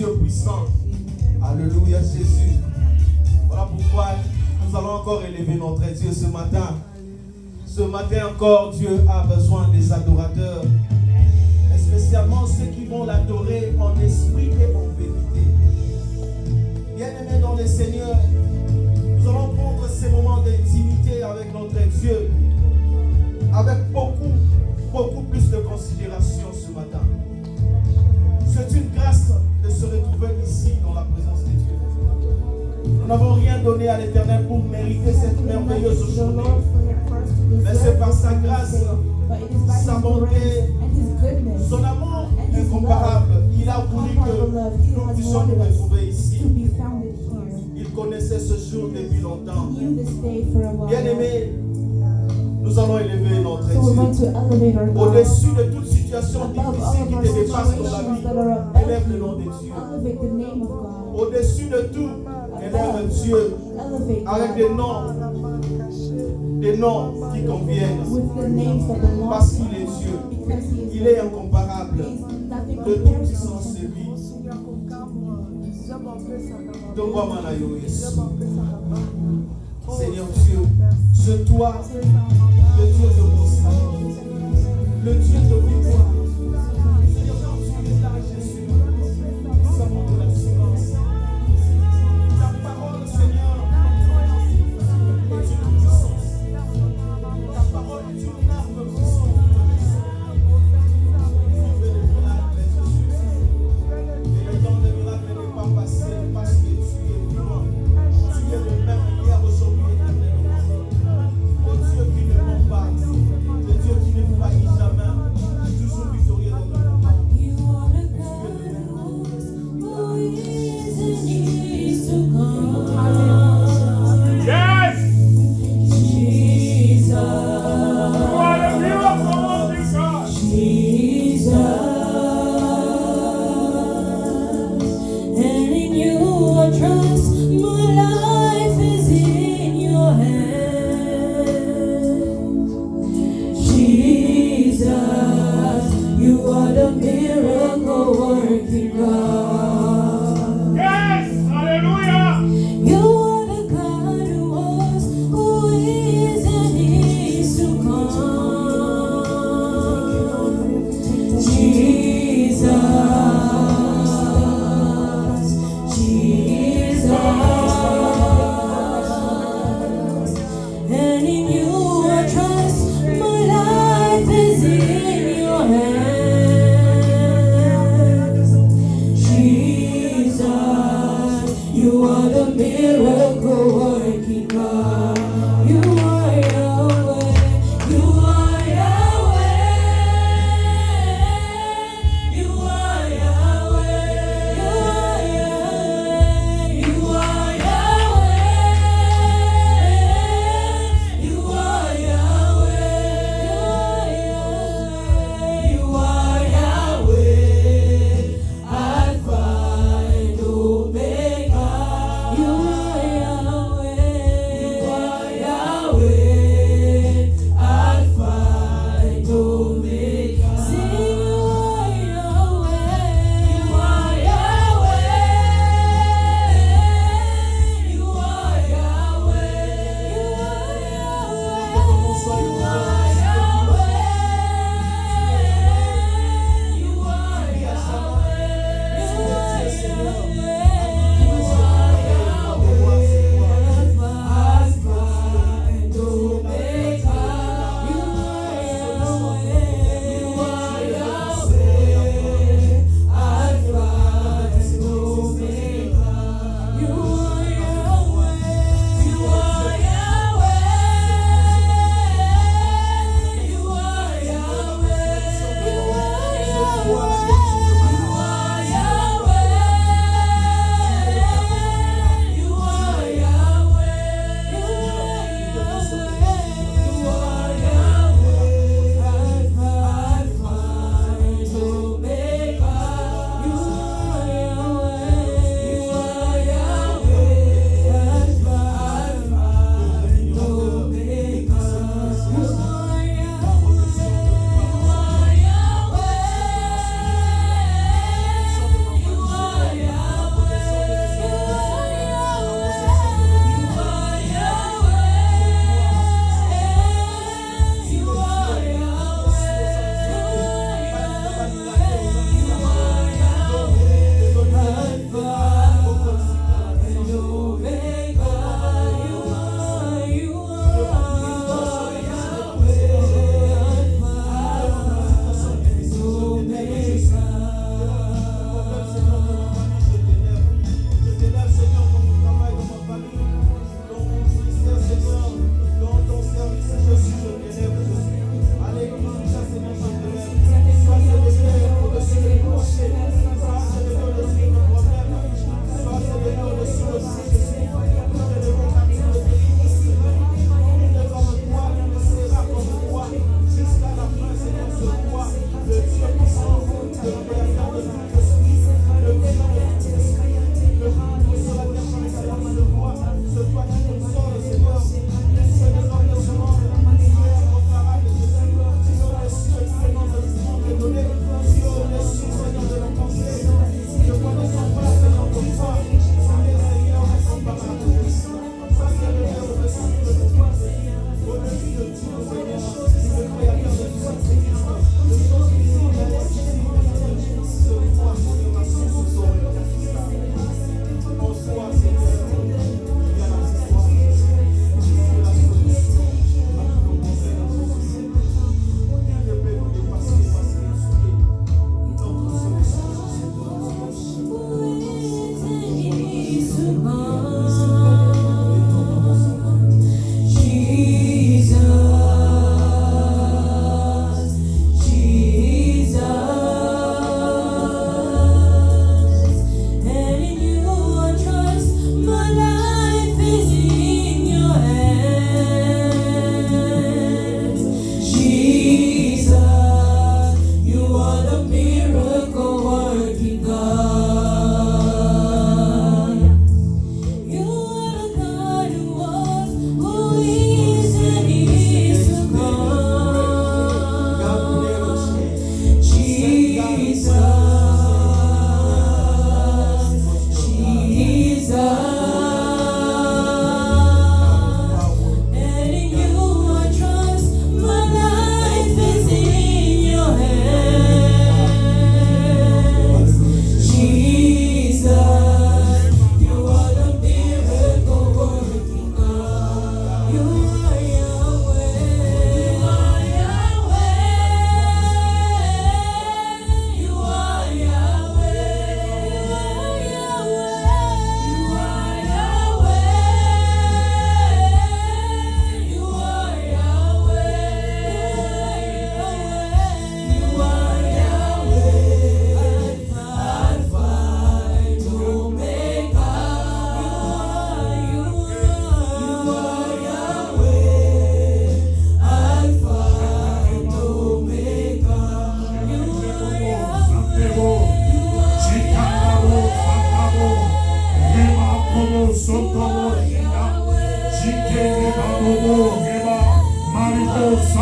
Dieu puissant. Alléluia Jésus. Voilà pourquoi nous allons encore élever notre Dieu ce matin. Ce matin encore, Dieu a besoin des adorateurs. Et spécialement ceux qui vont l'adorer en esprit et en vérité. Bien-aimés dans le Seigneur, nous allons prendre ces moments d'intimité avec notre Dieu. Avec beaucoup plus de considération ce matin. C'est une grâce de se retrouver ici dans la présence de Dieu. Nous n'avons rien donné à l'Éternel pour mériter cette merveilleuse journée. Mais c'est par sa grâce, sa bonté, son amour incomparable. Il a voulu que nous puissions nous retrouver ici. Il connaissait ce jour depuis longtemps. Bien-aimés, nous allons élever notre Dieu. Au-dessus de toute situation difficile qui te dépasse dans la vie, élève le nom de Dieu. Au-dessus de tout, élève Dieu avec des noms qui conviennent. Parce qu'il est Dieu. Il est incomparable. De toute puissance de vie. Seigneur Dieu, c'est toi, le Dieu de mon salut, le Dieu de victoire. Seigneur, quand tu es là, Jésus, nous avons de l'assurance. Ta parole, Seigneur, est une puissance. Ta parole est une arme puissante. Tu fais des miracles, Jésus. Et le temps des miracles n'est pas passé parce que tu es vivant. Tu es le même hier, aujourd'hui et éternellement. Oh Dieu qui ne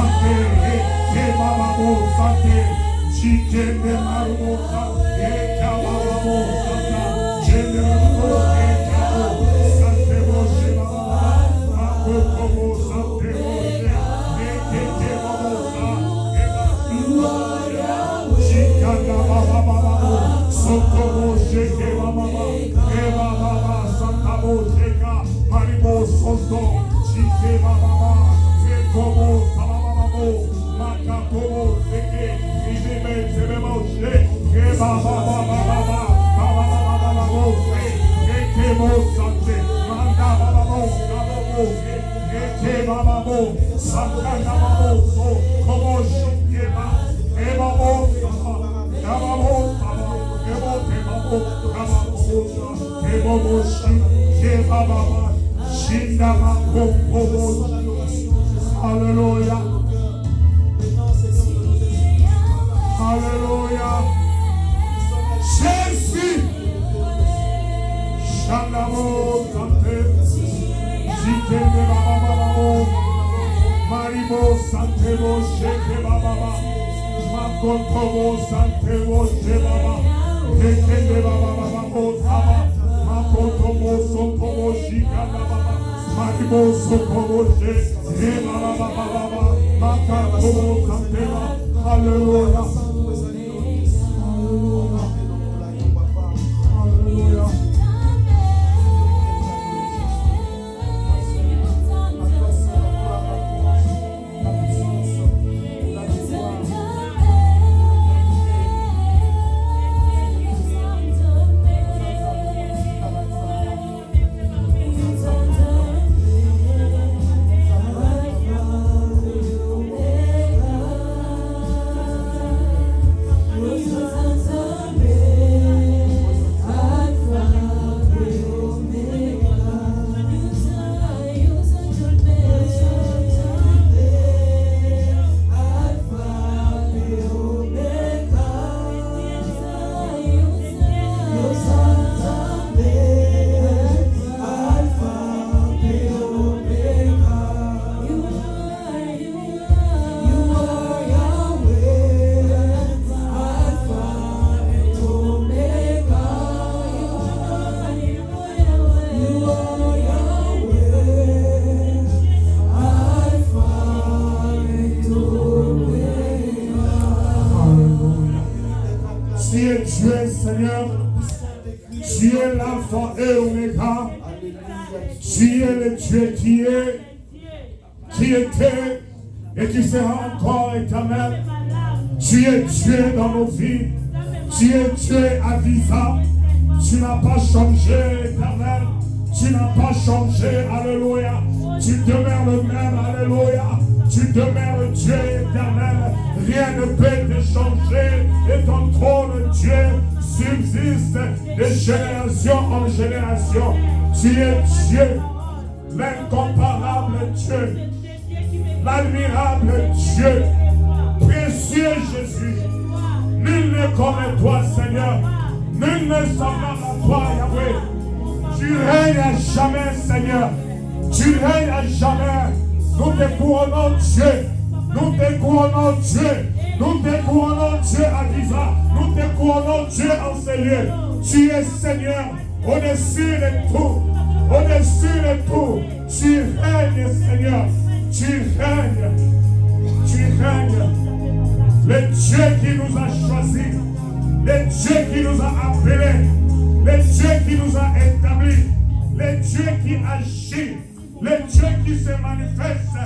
santé, ke bababo santé, chike de marumosa, kabababo santa, generabo kabo, santé boche bababa, makokobo santé boche, ke babosa, chikanda bababo, sokobo sheke bababa, bababa santa boche ka, maribo soto, chike bababa, kobo sabababo, makakobo seke, ibebe sebeboche, ke bababababa, bababababo se, ke sante, manda bababo, kababo se, ke bababo, sakanda babo so, kobo shikeba, ke babo saba, kababo saba, kebo te babo, kababo sa, ke bobo shi, ke bababa, shinda mako kobo shi. Alléluia. Alléluia. Jésus. Chandamo Santé. Jikende Bababo. Maribo Santé Bosheke Bababa. Makotobo Santé Boshebaba. Jikende Bababo Saba. Makotobo Sotobo Shikanda Baba. Maribo Sotobo Shekaba. Alléluia. Alléluia. Seigneur, tu es l'alpha et l'oméga. Tu es le Dieu qui était et qui sera encore éternel. Tu es Dieu dans nos vies. Tu es Dieu à Visa. Tu n'as pas changé, éternel. Tu n'as pas changé, alléluia. Tu demeures le même, alléluia. Tu demeures Dieu éternel. Rien ne peut te changer. Et ton trône, Dieu, subsiste de génération en génération. Tu es Dieu, l'incomparable Dieu, l'admirable Dieu, précieux Jésus. Nul n'est comme toi, Seigneur. Nul ne semblable à toi, Yahweh. Tu règnes à jamais, Seigneur. Tu règnes à jamais. Nous te couronnons Dieu. Nous te couronnons Dieu. Nous te couronnons Dieu à Visa. Nous te couronnons Dieu en ces lieux. Tu es Seigneur au-dessus de tout. Au-dessus de tout. Tu règnes, Seigneur. Tu règnes. Tu règnes. Le Dieu qui nous a choisis. Le Dieu qui nous a appelés. Le Dieu qui nous a établis. Le Dieu qui agit. Le Dieu qui se manifeste.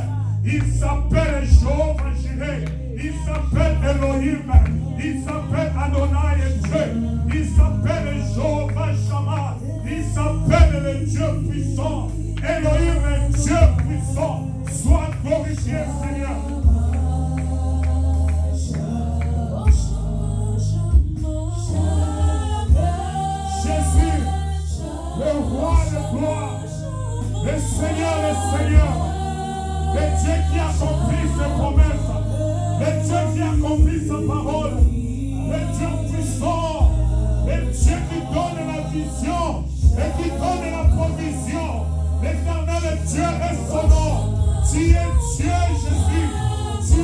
Il s'appelle Jéhovah Jireh. Il s'appelle Elohim. Il s'appelle Adonai Dieu. Il s'appelle Jéhovah Shammah. Il s'appelle le Dieu puissant. Elohim est Dieu puissant. Sois glorifié, Seigneur. Jésus, le roi de gloire, le Seigneur, le Dieu qui accomplit ses promesses, le Dieu qui accomplit sa parole, le Dieu puissant, le Dieu qui donne la vision et qui donne la provision. L'éternel Dieu est son nom. Tu es Dieu, Jésus. Tu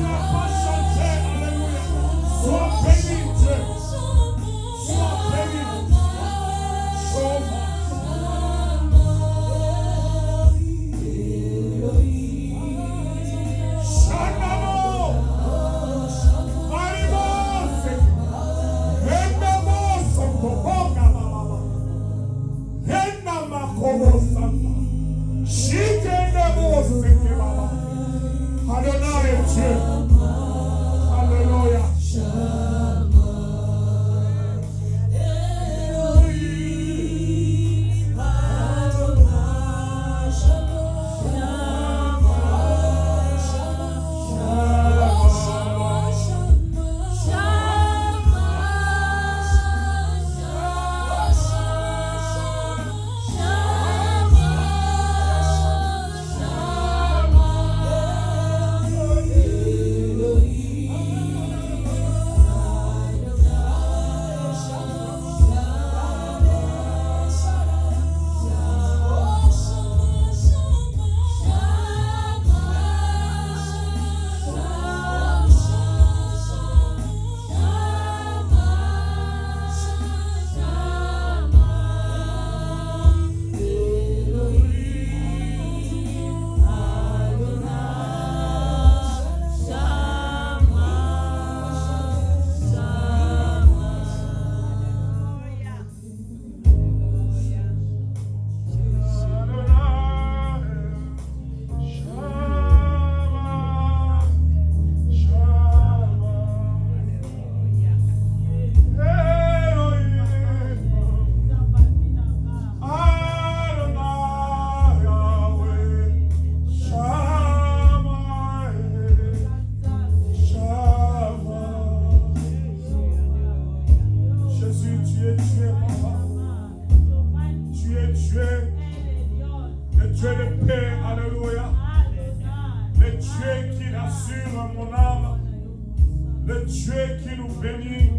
Dieu qui nous bénit,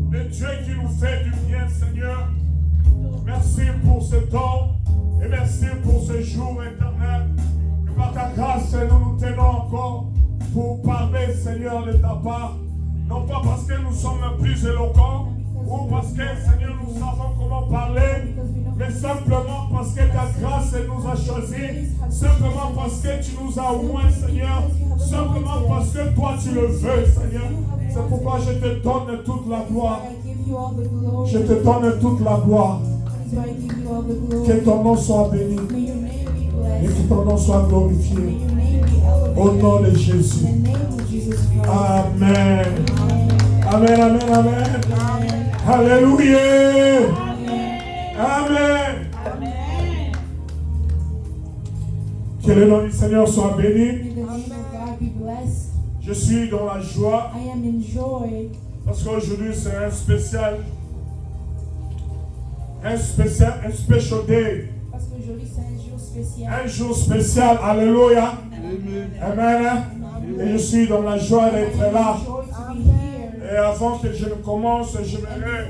le Dieu qui nous fait du bien, Seigneur. Merci pour ce temps et merci pour ce jour éternel. Que par ta grâce, nous nous tenons encore pour parler, Seigneur, de ta part. Non pas parce que nous sommes plus éloquents ou parce que, Seigneur, nous savons comment parler, mais simplement parce que ta grâce nous a choisis, simplement parce que tu nous as oints, Seigneur, simplement parce que toi tu le veux, Seigneur. C'est pourquoi je te donne toute la gloire. Je te donne toute la gloire. Que ton nom soit béni et que ton nom soit glorifié. Au nom de Jésus. Amen. Amen, amen, amen. Alléluia. Amen. Que le nom du Seigneur soit béni. Je suis dans la joie parce qu'aujourd'hui c'est un special day. Parce qu'aujourd'hui c'est un jour spécial. Un jour spécial. Alléluia. Amen. Et je suis dans la joie d'être là. Et avant que je ne commence, j'aimerais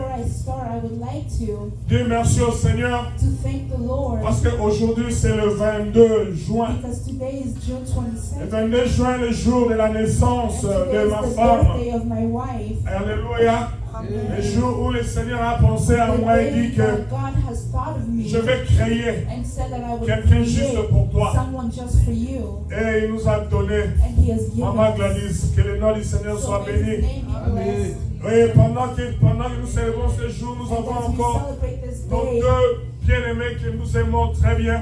dire merci au Seigneur parce qu'aujourd'hui c'est le 22 juin. Le 22 juin, le jour de la naissance de ma femme. Alléluia. Le jour où le Seigneur a pensé à moi et dit que je vais créer quelqu'un juste pour toi. Et il nous a donné Maman Gladys. Que le nom du Seigneur soit béni. Et pendant que nous célébrons ce jour, nous avons encore nos deux bien-aimés que nous aimons très bien.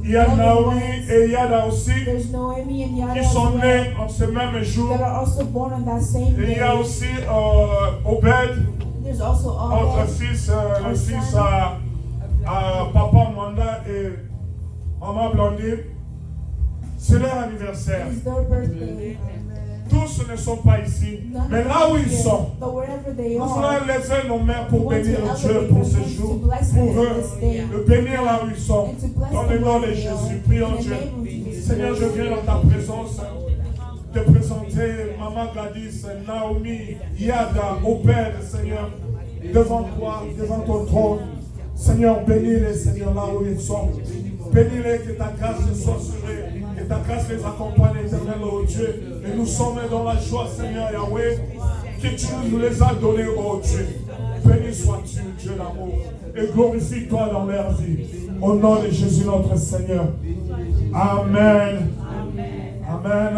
Il y a Naomi et Yada aussi qui sont nés en ce même jour. Et il y a aussi Obed, notre fils, le fils à Papa Manda et Maman Blondine. C'est leur anniversaire. Tous ne sont pas ici, mais là où ils sont, nous voulons lever nos mains pour bénir Dieu pour ce jour, pour eux, le bénir là où ils sont. Dans le nom de Jésus, prions Dieu. Seigneur, je viens dans ta présence te présenter Maman Gladys, Naomi, Yada, Obed, Seigneur, devant toi, devant ton trône. Seigneur, bénis-les, Seigneur, là où ils sont. Bénis-les, que ta grâce soit sur eux, que ta grâce les accompagne, éternel, oh Dieu. Et nous sommes dans la joie, Seigneur Yahweh, que tu nous les as donnés, oh Dieu. Béni sois-tu, Dieu d'amour, et glorifie-toi dans leur vie. Au nom de Jésus, notre Seigneur. Amen. Amen.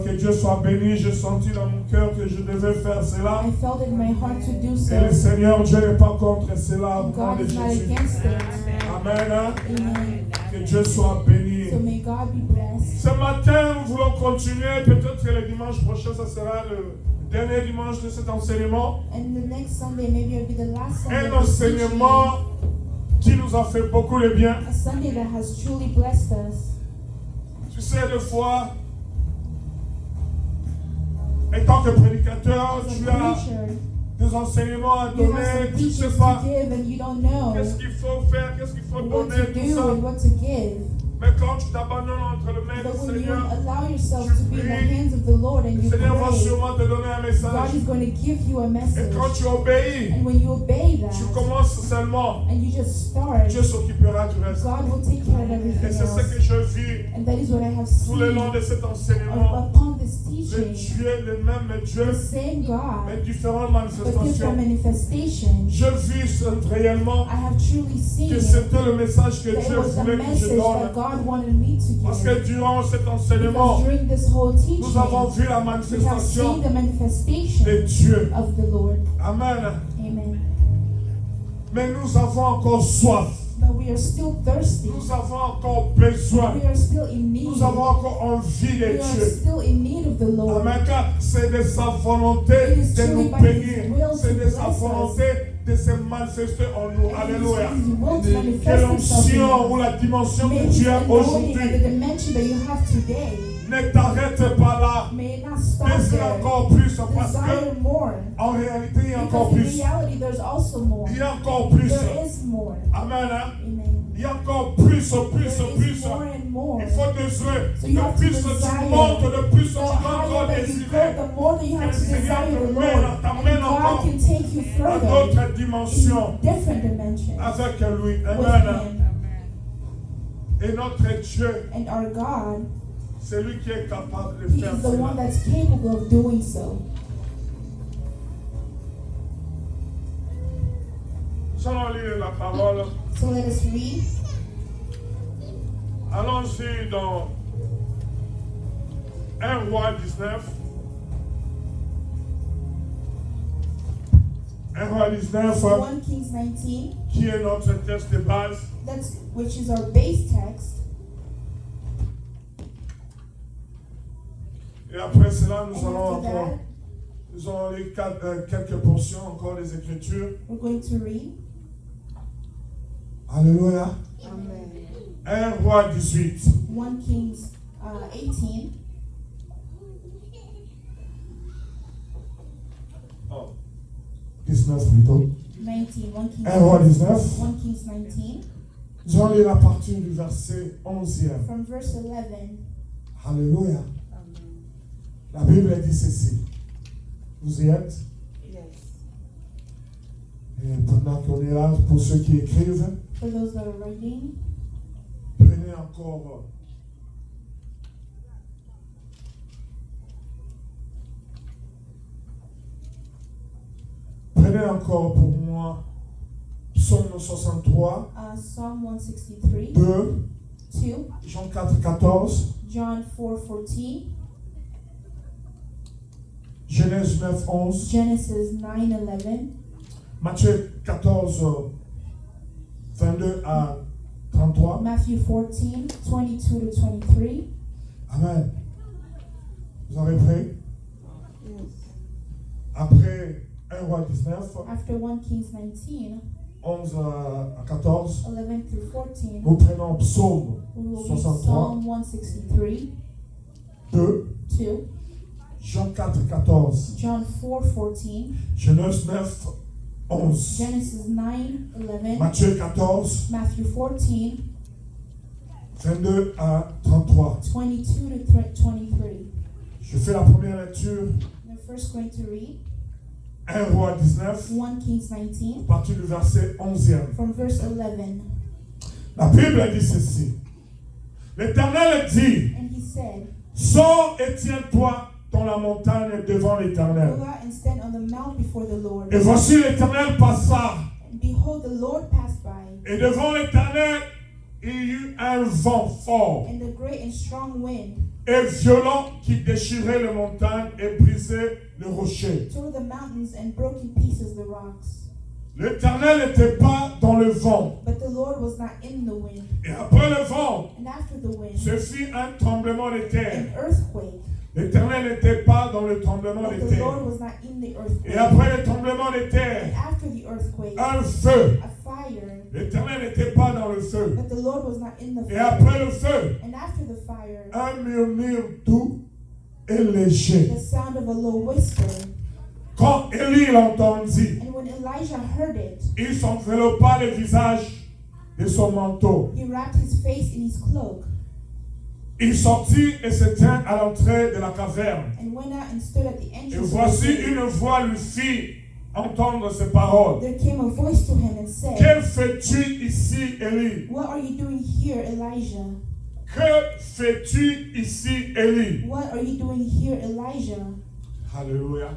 Que Dieu soit béni. J'ai senti dans mon cœur que je devais faire cela. Et le Seigneur, Dieu n'est pas contre cela. Au nom de Jésus. Amen. Que Dieu soit béni. Ce matin, nous voulons continuer. Peut-être que le dimanche prochain, ça sera le dernier dimanche de cet enseignement. Un enseignement qui nous a fait beaucoup de bien. Tu sais, des fois, en tant que prédicateur, tu as des enseignements à donner, tu ne sais pas qu'est-ce qu'il faut faire, qu'est-ce qu'il faut donner, tout ça. Mais quand tu t'abandonnes entre les mains du Seigneur, tu pries, le Seigneur va sûrement te donner un message. Et quand tu obéis, tu commences seulement. Dieu s'occupera du reste. Et c'est ce que je vis tout le long de cet enseignement. Le Dieu, le même Dieu, mais différentes manifestations. Je vis réellement que c'était le message que Dieu voulait que je donne. Parce que durant cet enseignement, nous avons vu la manifestation de Dieu. Amen. Mais nous avons encore soif. Nous avons encore besoin. Nous avons encore envie de Dieu. Amen. Car c'est de sa volonté de nous bénir. C'est de sa volonté de se manifester en nous. Alléluia. Que l'onction ou la dimension que tu as aujourd'hui ne t'arrête pas là. Désire encore plus parce que en réalité il y a encore plus. Il y a encore plus. Amen. Il y a encore plus. There is more and more. Il faut désirer. So you Le have to plus tu desire. montes, le plus tu The vas encore higher that you désirer. go, the more that you have to Le Seigneur desire the te Lord. mène, And t'amène God encore can take you à further d'autres in dimensions different dimensions avec lui. with Amen. Him. Et notre Dieu, And our God, c'est lui qui est capable de He faire is the one cela. that's capable of doing so. Nous allons lire la parole. So let us read. Allons-y dans 1 Roi 19. 1 Roi 19, 1 Kings 19, qui est notre texte de base. which is our base text. Et après cela, nous And allons after encore, that, nous allons lire quelques portions encore des Écritures. we're going to read Alléluia. Amen. 1 Roi 18. 1 Kings 18, Oh, 19 plutôt. 19, 1 Kings, 1 Roi 19. 1 Kings 19, Nous allons lire la partie du verset 11e. from verse 11. Alléluia. La Bible dit ceci. Vous y êtes? Et pendant qu'on est là, pour ceux qui écrivent, For those that are writing, prenez encore pour moi Psaume 63, Psalm 163, 2, 2, Jean 4, 14, John 4:14, Genèse 9, 11, Genesis 9:11, Matthieu 14, 22 à 33. Matthew 14, 22 to 23. Amen. Vous avez prêt? Après 1 Roi 19, After 1 Kings 19, 11 à 14, 11 through 14, nous prenons Psaume we will read 63, Psalm 163, 2, 2, Jean 4, 14, John 4:14, Genèse 9, 11, Genesis 9:11, Matthieu 14, Matthew 14, 22 à 33. 22 to 23. Je fais la première lecture, We're first going to read 1 Roi 19, 1 Kings 19, à partir du verset 11e. from verse 11. La Bible dit ceci. L'Éternel dit, And he said, sors et tiens-toi dans la montagne devant l'Éternel. Go out and stand on the mount before the Lord. Et voici l'Éternel passa, And behold, the Lord passed by, et devant l'Éternel, il y eut un vent fort and a great and strong wind et violent qui déchirait les montagnes et brisait les rochers. tore the mountains and broke in pieces the rocks. L'Éternel n'était pas dans le vent. But the Lord was not in the wind. Et après le vent, And after the wind, ce fut un tremblement de terre. an earthquake. L'Éternel n'était pas dans le tremblement But de the terre. Lord was not in the Et earthquake. après le tremblement de And terre, after the earthquake, un feu. a fire. L'Éternel n'était pas dans le feu. But the Lord was not in the Et fire. après le feu, And after the fire, un murmure doux et léger. the sound of a low whisper. Quand Élie l'entendit, And when Elijah heard it, il s'enveloppa le visage de son manteau. he wrapped his face in his cloak Il sortit et se tint à l'entrée de la caverne. and went out and stood at the Et entrance of the voici cave. une voix lui fit entendre ces paroles. There came a voice to him and said, Que fais-tu ici, Élie? What are you doing here, Elijah? Que fais-tu ici, Élie? What are you doing here, Elijah? Alléluia.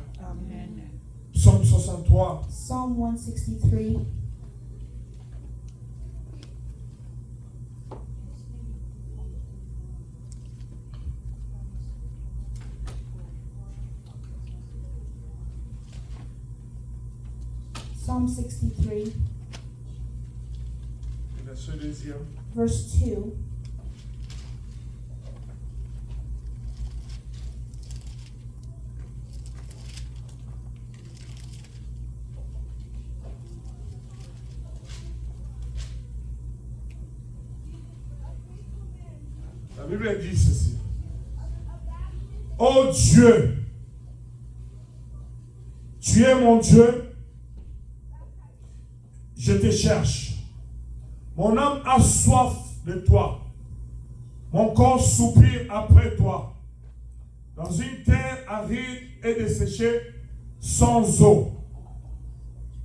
Psaume 63. Psalm 163. Psalm 63, Verset 2e. verse 2. La Bible dit ceci. Oh Dieu, tu es mon Dieu, je te cherche. Mon âme a soif de toi. Mon corps soupire après toi. Dans une terre aride et desséchée, sans eau.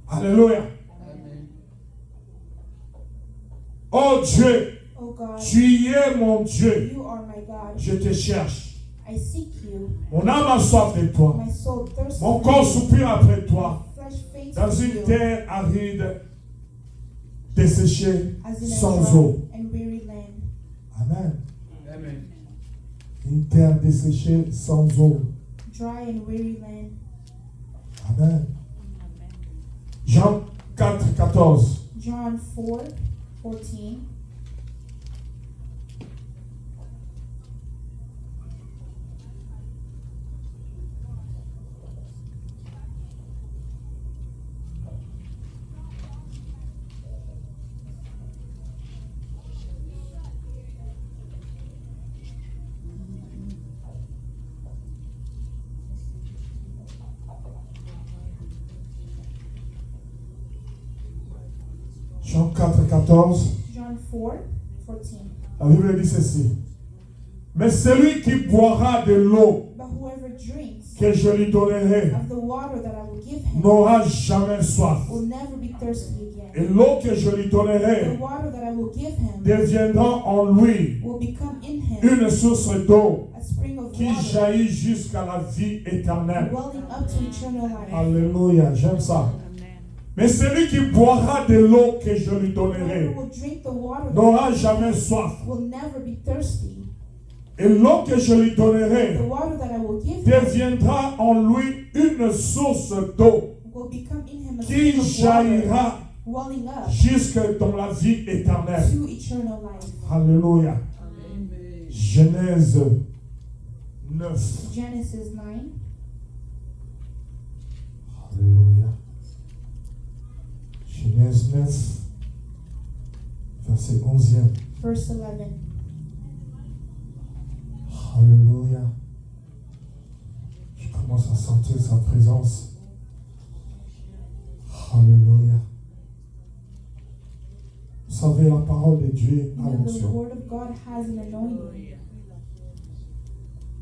Alléluia. Oh Dieu, O God, tu es mon Dieu. you are my God. Je te cherche. I seek you. Mon âme a soif de toi. My soul thirsts Mon for corps you. soupire après toi. Flesh faints Dans for une you, terre aride, desséchée, as in a sans dry eau. and weary land. Amen. Une terre desséchée, sans eau. Dry and weary land. Amen. Jean 4, 14. John 4:14. Jean 4, 14. John 4:14. La Bible dit ceci. Mais celui qui boira de l'eau But whoever drinks que je lui donnerai of the water that I will give him n'aura jamais soif. will never be thirsty again. Et l'eau que je lui The donnerai water that I will give him deviendra en lui will become in him une source d'eau a spring of qui water jaillit jusqu'à la vie éternelle. welling up to eternal life. Alléluia, j'aime ça. Mais celui qui boira de l'eau que je lui Whoever donnerai will drink the water that n'aura jamais soif. will never be thirsty. Et l'eau que je lui The donnerai water that I will give him deviendra en lui une source d'eau will become in him a qui spring of water jaillira welling up jusque dans la vie éternelle. to eternal life. Alléluia. Genèse 9. Genesis 9, Alléluia. Genèse 9, verset 11e. verse 11. Alléluia. Je commence à sentir sa présence. Alléluia. Vous savez, la parole de Dieu You a know, the l'onction. word of God has an anointing.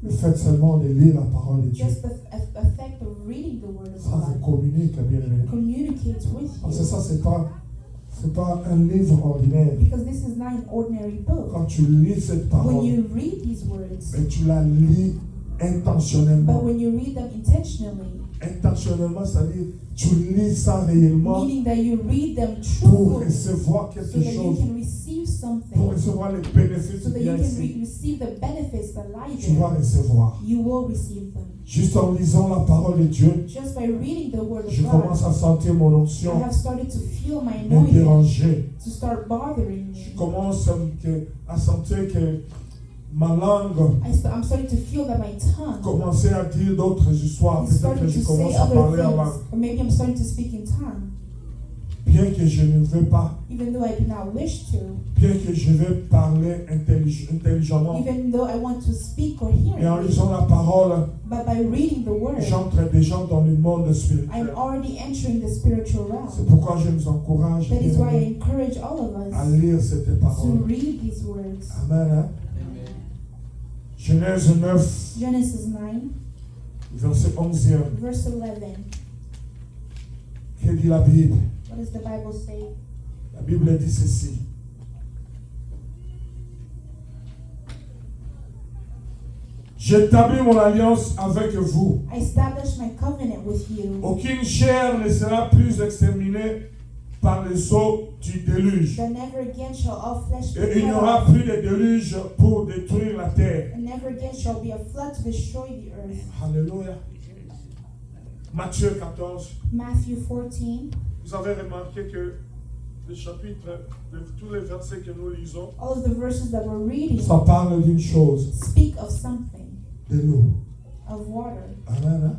Le fait seulement de lire la parole de Dieu, Just the effect of reading the word of ça vous God communique, bien aimé. communicates with Parce que you. ça, c'est pas un livre ordinaire. Because this is not an ordinary book. Quand tu lis cette When parole, you read these words, mais tu la lis but intentionnellement. when you read them intentionally, Intentionnellement, c'est-à-dire, tu lis ça réellement meaning that you read them pour truthfully, recevoir so quelque that you chose, can receive pour something, recevoir les bénéfices so that qu'il y you a can ici. receive the benefits that lie Tu vas there. recevoir. You will receive them. Juste en lisant la parole de Dieu, Just by reading the word je of commence God, à sentir mon I onction have started to feel my me anointing déranger. to start bothering Je me. commence à sentir que ma langue I'm starting to feel that my tongue commençait à dire d'autres histoires. is Peut-être que starting je to commence say à other parler en things, langue. or maybe I'm starting to speak in tongue, Bien que je ne veux pas, even though I do not wish to, bien que je veux parler intelligemment. even though I want to speak Et en coherently. lisant la parole, But by reading the word, j'entre déjà dans le monde I'm spirituel. already entering the spiritual C'est realm. pourquoi je vous encourage That is why I bien, encourage all of à us lire cette to parole. read these words. Amen. Hein? Genèse 9, Genesis 9, verset 11e. verse 11. Que dit la Bible? What does the Bible say? La Bible dit ceci. J'établis mon alliance avec vous. I establish my covenant with you. Aucune chair ne sera plus exterminée par les eaux du déluge. That never again shall all flesh be Et il n'y cut aura off, plus de déluge pour détruire la terre. and never again shall be a flood to destroy the earth. Alléluia. Matthieu 14. Matthew 14. Vous avez remarqué que le chapitre, tous les versets que nous lisons, All of the verses that we're reading ça parle d'une chose, speak of something, de l'eau. of water. Amen. Hein?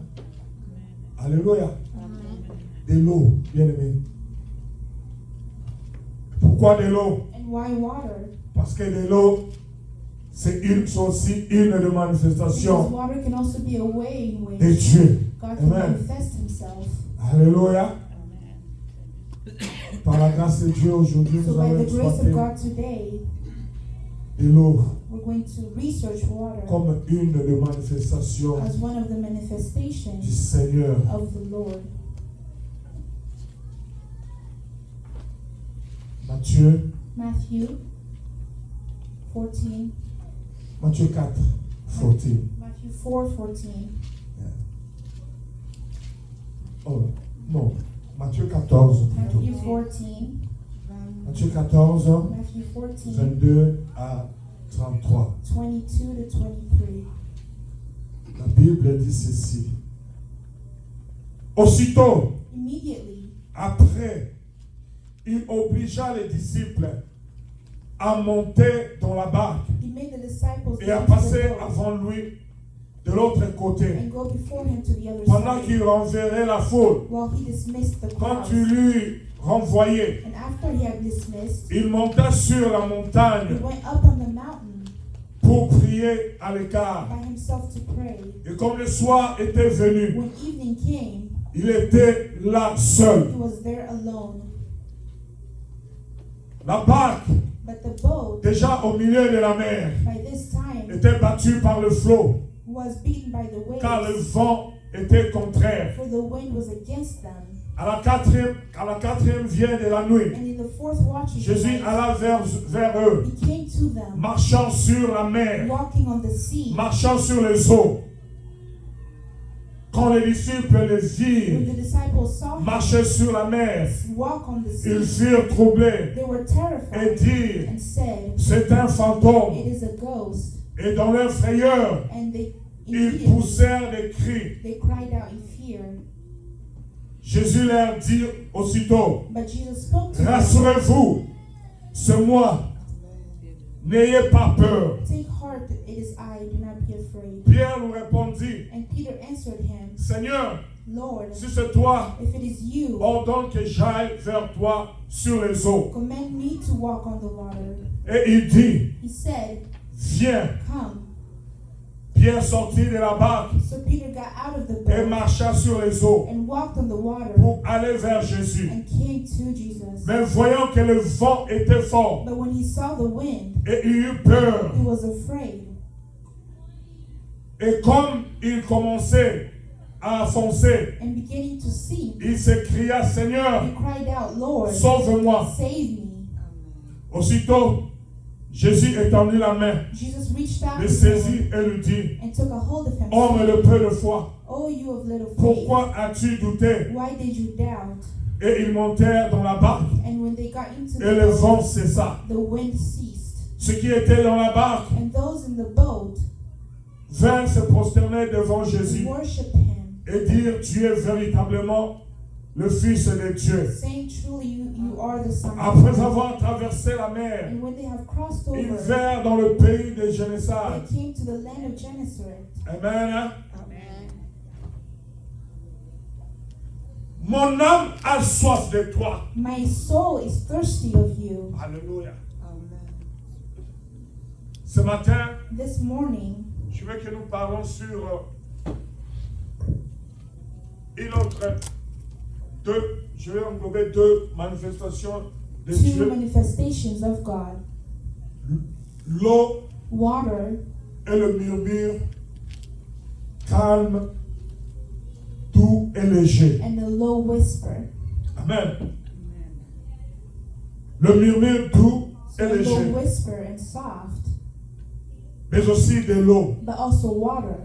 Alléluia. De l'eau, bien aimé. Pourquoi de l'eau? And why water? Parce que de l'eau, c'est aussi une des Because manifestations water can also be a way in de which Dieu. God can Amen. manifest Himself. Alléluia. Par la grâce de Dieu, aujourd'hui, So nous by allons the grace of exploiter God today, de l'eau we're going to research water comme une des manifestations as one of the du manifestations Seigneur. of the Lord. Matthieu, Matthew 14. Matthieu 4, 14. Matthew 4:14. Oh, non, Matthieu 14 plutôt. Matthew 14. Matthieu 14, Matthew 14, 22 à 33. 22 to 23. La Bible dit ceci. Aussitôt, Immediately, après, il obligea les disciples à monter dans la barque he made the disciples et get à into passer the boat avant lui de l'autre côté, and go before him to the other pendant side qu'il renverrait la foule. while he dismissed the Quand crowds. tu lui renvoyais, And after he had dismissed, il monta sur la he montagne went up on the mountain pour prier à l'écart. by himself to pray. Et comme le soir était venu, When evening came, il était là seul. he was there alone. La barque, But the boat, déjà au milieu de la mer, by this time, était battue par le flot, was beaten by the car le waves, vent était contraire. for the wind was against them. À la quatrième vient de la nuit, And in the fourth watch of the Jésus night, alla vers eux, he came to them, marchant sur la mer, walking on the sea. marchant sur les eaux. Quand les disciples les When virent the disciples saw him marcher sur la mer, walk on the ils sea, furent troublés they were et terrified dirent, and said, c'est un fantôme. "It is a ghost." Et dans leur frayeur, And they ils immediately poussèrent des cris. they cried out in fear. Jésus leur dit aussitôt, But Jesus spoke to them, rassurez-vous, c'est moi. N'ayez pas peur. "Take heart, it is I, do not be afraid." Pierre lui répondit, And Peter answered him, Seigneur, "Lord, si c'est toi, if it is you, ordonne que j'aille vers toi sur les eaux. command me to walk on the water." Et il dit, He said, viens. "Come." Pierre sortit de la barque So Peter got out of the et boat marcha sur les eaux and walked on the water pour aller vers Jésus. and came to Jesus. Mais voyant que le vent était fort, But when he saw the wind, et il eut peur, he was afraid. et comme il commençait à foncer, And beginning to sink, il s'écria, Seigneur, he cried out, "Lord, sauve-moi. save me." Aussitôt, Jésus étendit la main, Jesus reached out le his saisit hand et lui dit, and took a hold of him, homme saying, de peu de foi, "Oh, you of little faith, pourquoi as-tu douté? why did you doubt?" Et ils montèrent dans la barque, And when they got into et the le vent boat, cessa. the wind ceased. Ceux qui étaient dans la barque And those in the boat vinrent se prosterner devant Jésus worshipped him, et dirent, tu es véritablement le Fils de Dieu. saying, "Truly, you are the Son of Après God." avoir traversé la mer, And when they have crossed ils over, vinrent dans le pays de they Génézareth. came to the land of Gennesaret. Amen. Mon âme a soif de toi. My soul is thirsty of you. Alléluia. Ce matin, This morning, je veux que nous parlons sur une autre, je vais englober deux manifestations de two Dieu. manifestations of God: L'eau water et le murmure calme, doux et léger. and a low whisper. Amen. Le murmure doux So et a low léger, whisper and soft, mais aussi de l'eau. but also water.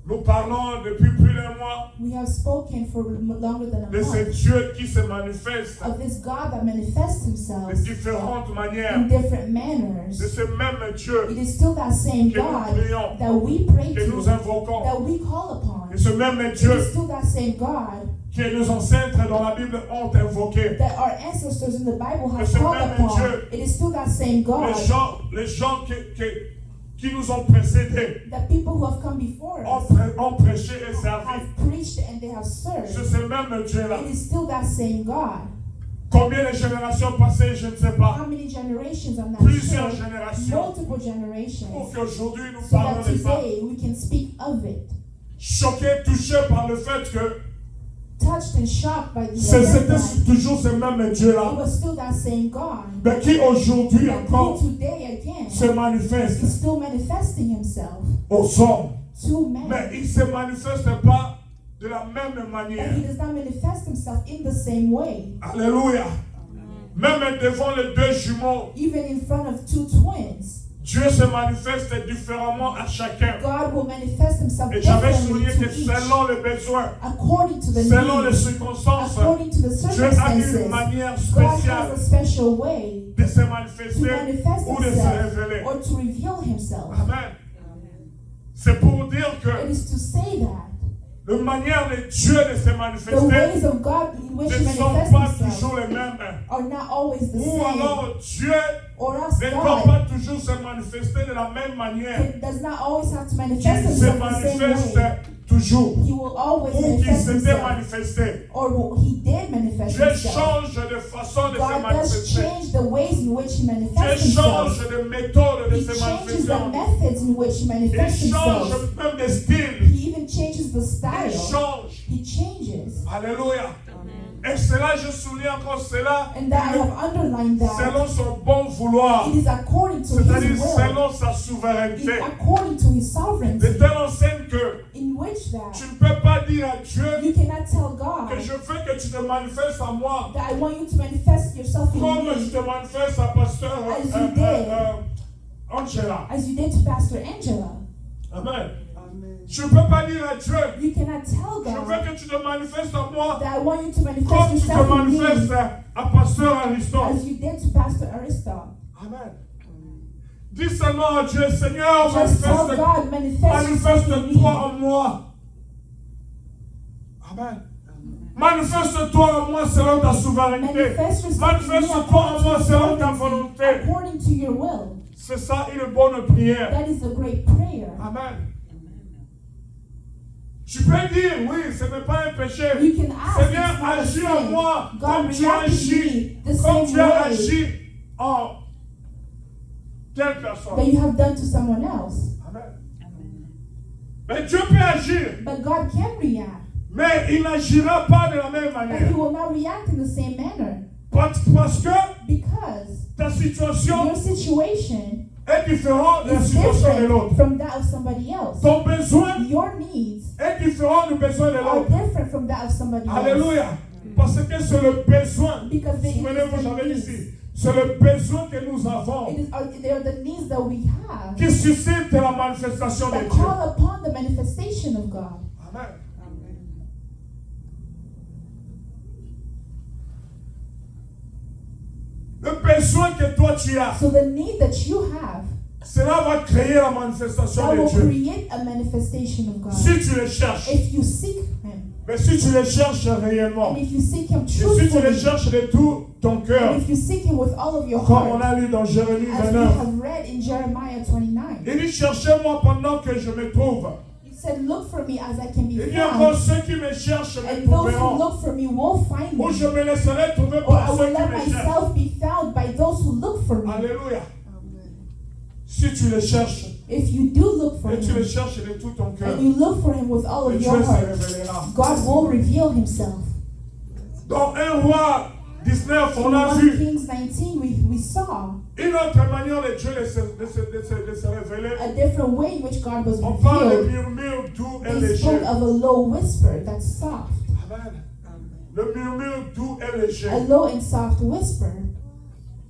Nous parlons depuis plus d'un mois We have spoken for longer than a de ce month Dieu qui se manifeste of this God that manifests de himself différentes manières. in different De manners. ce même Dieu It is still that same que nous God prions, that we pray que nous to, invoquons. that we call upon. De ce même It Dieu is still that same God que nos ancêtres dans la Bible ont invoqué. that our ancestors in the Bible have C'est called même upon. Dieu. It is still that same God. Les gens qui nous ont précédés That people who have come before us ont prêché et servi. have preached and they have served. C'est ce même Dieu-là. It is still that same God. Combien de générations passées, je ne sais pas. How many generations? I'm not Plusieurs sure. générations. Multiple generations. Pour qu'aujourd'hui nous So parlons that de ça. today we can speak of it. Choqués, touchés par le fait que touched and shocked by the C'était event. toujours ce même It Dieu-là, was still that same God. mais qui aujourd'hui That encore who today again se manifeste is still manifesting himself aux hommes. to men. Mais il ne se manifeste pas de la même But manière. he does not manifest himself in the same way. Alléluia. Même devant les deux jumeaux, Even in front of two twins, Dieu se manifeste différemment à chacun. God will manifest himself Et j'avais differently souligné to que each, selon les besoins, according to the selon les needs, circonstances, according to the Dieu a une circumstances. manière God has spéciale a special way de se to manifester manifest ou de se himself révéler. or to reveal himself. Amen. C'est pour dire It que is to say that la manière de Dieu de se the manifester ways of God in which he ne sont manifests pas himself toujours les mêmes. are not always the Ou same. alors Dieu Or else ne doit God pas toujours se manifester de la même manière does not always have to manifest qu'il se himself the same manifeste way. toujours. He will always Ou qu'il manifest s'était himself. manifesté. Or he did manifest Dieu himself. change de façon de se God does manifester. change the ways in which he Dieu manifests himself. change de méthode de He se changes the manifester. methods in which he manifests Il change himself. même de style. He even changes the Il style. change. He changes. Alléluia. Et cela, je souligne encore cela, And that I have underlined that. selon son bon vouloir, It is according to c'est-à-dire his will. selon sa It souveraineté. is according to his De sovereignty. telle enseigne que In which that tu ne peux pas dire à Dieu you cannot tell que God je veux que tu te manifestes à moi that I want you to manifest yourself in comme tu me te manifestes à pasteur As you did. Angela. as you did to Pastor Angela. Amen. Je ne peux pas dire à Dieu, You cannot tell je God veux que tu te manifestes à moi that I want you to manifest comme tu te yourself in manifestes me à pasteur Aristote. as you did to Pastor Aristotle. Amen. Dis seulement à Dieu, Seigneur, Just tell God, manifest yourself in manifeste-toi me. en moi. Amen. Manifeste-toi en moi selon ta souveraineté. Manifest yourself in me Manifeste-toi en moi according to selon your ta sovereignty, volonté. according to your will. C'est ça une bonne prière. That is a great prayer. Amen. Tu peux dire, oui, ce n'est pas un péché. You can ask, Seigneur, it's not a agis en sin. moi God comme tu as reacted to agi, me the comme same tu as way agi en telle personne. that you have done to someone else. Amen. Mais Dieu peut agir, But God can react, mais il n'agira pas de la même but manière. He will not react in the same manner Parce que because ta situation your situation est différente de la is situation de different l'autre. from that of somebody else. Ton besoin Your needs est différent du besoin de are l'autre. different from that of somebody else. Alléluia. Parce que c'est le besoin. Because they Souvenez-vous, it j'avais is dit the ici. needs. C'est le besoin que nous avons They are the needs that we have qui suscite la manifestation de that Dieu. call upon the manifestation of God. Amen. Le besoin que toi tu as, So the need that you have, cela va créer la manifestation that de will Dieu. create a manifestation of God. Si tu le cherches, If you seek Him, mais si tu le cherches réellement, and if you seek Him et si tu le truthfully, cherches de tout ton cœur, and if you seek Him with all of your comme on heart, a lu dans Jérémie as we 29, have read in Jeremiah 29, il dit cherchez-moi pendant que je me trouve. He said, "Look for me as I can be Il dit encore found, ceux qui me cherchent me and those who trouveront. look for me will find Ou me, je me laisserai trouver or I par ceux will qui let me cherchent. myself be found by those who look for me." Alléluia. Si tu le cherches, If you do look for et tu le Him, cherches de tout ton cœur, and you look for Him with all et of Dieu your se heart, révélera. God will reveal Himself. Dans 1 Roi 19, on In a 1 vu Kings 19, we saw une autre manière de Dieu de se révéler. a different way in which God was On parle de revealed. murmure doux et They spoke léger. of a low whisper that's soft, Amen. Le murmure doux et léger. a low and soft whisper.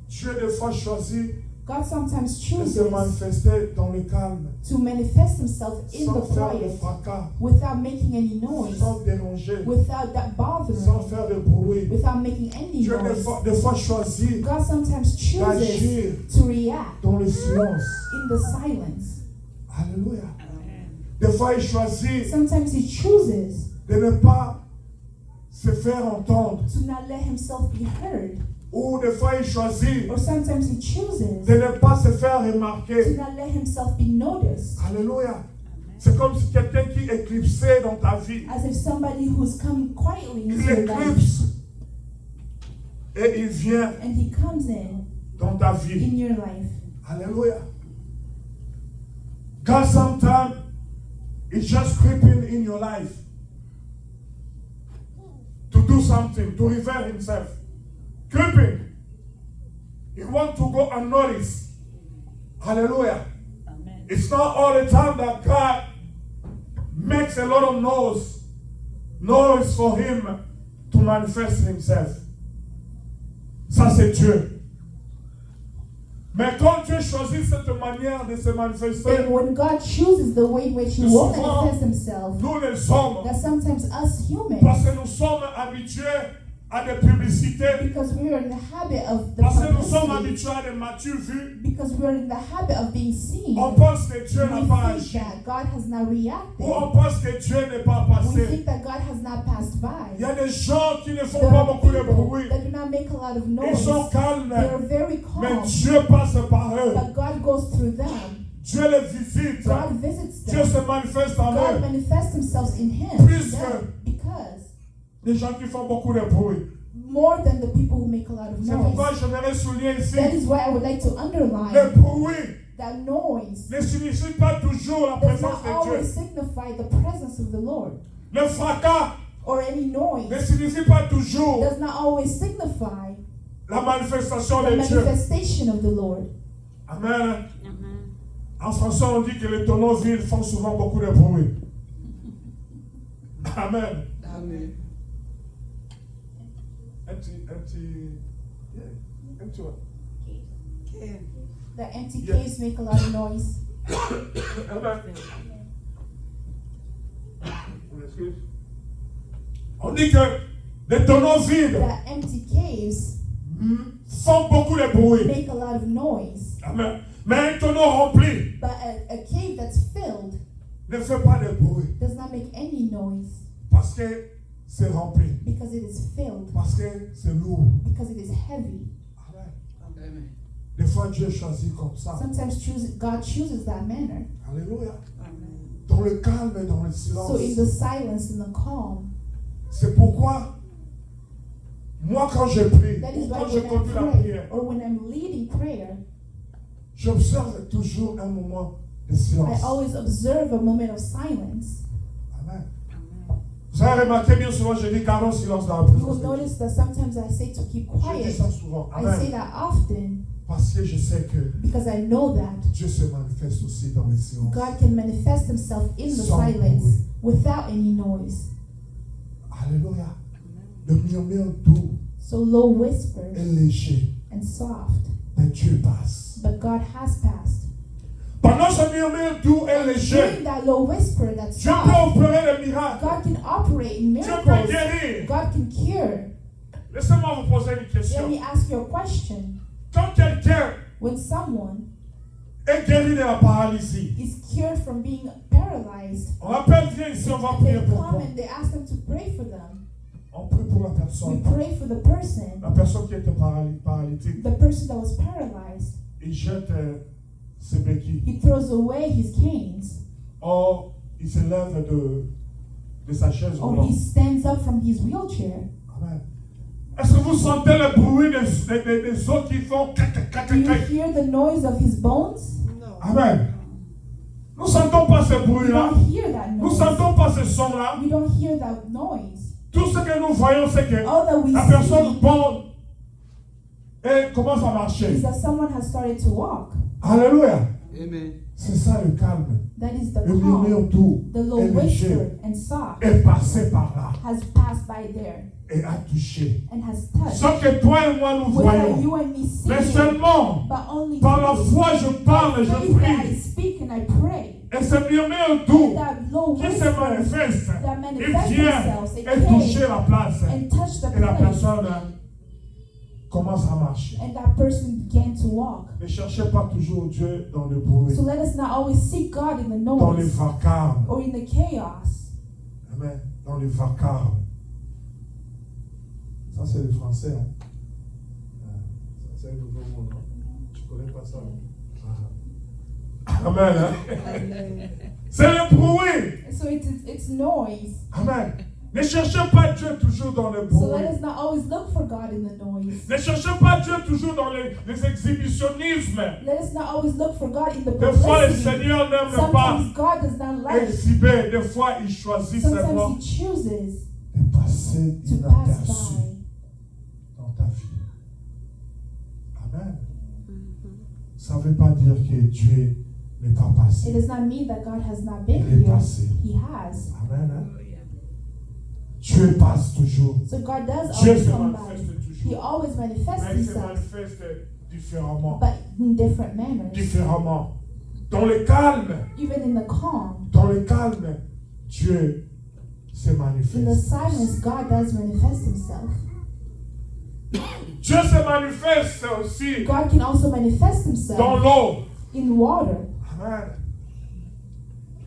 Dieu des fois choisit God sometimes de se chooses manifester dans le calme, to manifest Himself in the sans faire de quiet, fracas, without making any noise, sans déranger, without that sans bothering, faire de bruit. without making any Dieu noise. des fois choisit God sometimes chooses d'agir to react dans le silence. in the silence. Alléluia. Des fois, il choisit Sometimes He chooses de ne pas se faire entendre. to not let Himself be heard, Ou des fois, il choisit or sometimes He chooses de ne pas se faire to remarquer. not let Himself be noticed. Alléluia. C'est comme si quelqu'un qui éclipsait dans ta vie. As if somebody who's coming quietly Il into your life, éclipse et il vient and He comes in dans ta vie. your life. Alléluia. God sometimes is just creeping in your life. something, to reveal himself. Creeping. He wants to go unnoticed. Hallelujah. Amen. It's not all the time that God makes a lot of noise for him to manifest himself. Ça, c'est Dieu. Mais quand Dieu choisit cette manière de se manifester, And when God chooses the way in which He will manifest Himself, nous les hommes, that sometimes us humans, parce que nous sommes habitués à des publicités, because we are in the habit of the parce que nous sommes publicity, habitués à des matures vues, because we are in the habit of being seen, on pense que Dieu n'a we pas think agi. that God has not Ou reacted. on pense que Dieu n'est pas We passé. think that God has not passed by. Il y a des gens qui ne font There pas are beaucoup de people bruit. that do not make a lot of Ils noise. sont calmes, They are very mais calm, Dieu passe par eux. but God goes through them. Dieu les visite. God visits Dieu them. se manifeste en God eux. manifests Himself in Him. Puisque- Yeah, because Les gens qui font beaucoup de bruit. more than the people who make a lot of C'est pourquoi noise. j'aimerais souligner ici. That is why I would like to Le underline bruit that noise ne signifie pas toujours la does présence not de always Dieu. signify the presence of the Lord, Le fracas or any ne noise signifie pas toujours does not always signify la manifestation the de Dieu. manifestation of the Lord. Amen. Amen. En français, on dit que les tonneaux vides font souvent beaucoup de bruit. Amen. Amen. Un petit ouais. Okay. The empty Yeah. caves make a lot of noise. Amen. On dit que les tonneaux vides The empty caves font beaucoup de bruit. make a lot of noise. Amen. Mais un tonneau rempli But a cave that's filled ne fait pas de bruit does not make any noise parce que c'est rempli, because it is filled, parce que c'est lourd. because it is heavy. Amen. Amen. Des fois, Dieu choisit comme ça. Sometimes God chooses that manner. Alléluia. Amen. Dans le calme et dans le silence. So in the silence, in the calm, C'est pourquoi, moi, quand je prie, that is ou why quand je when conduis la I pray prière, or when I'm leading prayer, j'observe toujours un moment de I silence. always observe a moment of silence. Amen. Amen. Vous avez remarqué bien souvent, je dis gardons silence dans la You présence will de Dieu. notice that sometimes I say to keep Je dis quiet. ça souvent. I say Amen. that often Parce que je sais que because I know that Dieu se manifeste aussi dans les silences. God can manifest Himself in the Sans silence bruit. without any noise. Alléluia. Le murmure doux So low et whispers léger, and soft, mais Dieu passe. but God has passed. Pendant ce murmure doux et léger, During that low whisper that's Dieu peut soft, opérer des miracles. God can operate in Dieu peut miracles. guérir. God can cure. Laissez-moi vous poser une Let question. me ask you a question. Quand quelqu'un When someone est guéri de la paralysie, is cured from being paralyzed, on appelle, viens ici, on va they prier pour come toi. and they ask them to pray for them. On prie pour la We personne. pray for the person, La personne qui était paralytique. the person that was paralyzed. Il jette ses béquilles. He throws away his canes, Or, il se lève de sa chaise or roulante. he stands up from his wheelchair. Amen. Est-ce que vous sentez le bruit des os qui font cac, cac, cac, Do you cac, cac? hear the noise of his bones? Amen. Nous ne sentons pas ce We bruit-là. don't hear that Nous ne noise. sentons pas ce son-là. We don't hear that noise. Tout ce que nous voyons, c'est que All that we la personne see tombe et commence à marcher. is that someone has started to walk. Alléluia. Amen. C'est ça le calme. That is the Le murmure calm. doux The low et léger whisper and soft est passé par là has passed by there et a touché. and has touched. Ce que toi et moi nous Without voyons. you and me Mais seeing, seulement but only par la through foi je parle et je faith that I prie. speak and I pray. Et ce murmure And doux that low qui se whisper manifeste, that il manifests vient themselves, it et toucher came la place. and touched the Et la place. personne commence à marcher. And that person began to walk. Ne cherchez pas toujours Dieu dans le bruit, So let us not always seek God in the dans les noise vacarmes. or in the chaos. Amen. Dans les vacarmes. Ça, c'est le français. Hein? Ça, c'est un nouveau mot. Non? Tu connais pas ça? Amen. Hein? C'est le bruit. So it's noise. Amen. Ne cherchez pas Dieu toujours dans le So bruit. let us not always look for God in the noise. Ne cherchez pas Dieu toujours dans les exhibitionnismes. Let us not always look for God in the Des fois, le publicity. Seigneur n'aime pas Sometimes God does not like. exhiber. Des fois, il choisit Sometimes seulement He chooses de passer passer to inaperçu pass by. dans ta vie. Amen. Ça ne veut pas dire que Dieu n'est pas It passé. does not mean that God has not been Il est here. passé. He has. Amen. Hein? Dieu passe toujours. So God does Dieu always se come by. manifeste He toujours. always manifests Mais il se himself, manifeste différemment. but in different manners. Différemment. Dans le calme, Even in the calm, Dieu se in the manifeste. silence, God does manifest himself. Dieu se manifeste aussi God can also manifest dans himself l'eau. in water. Amen.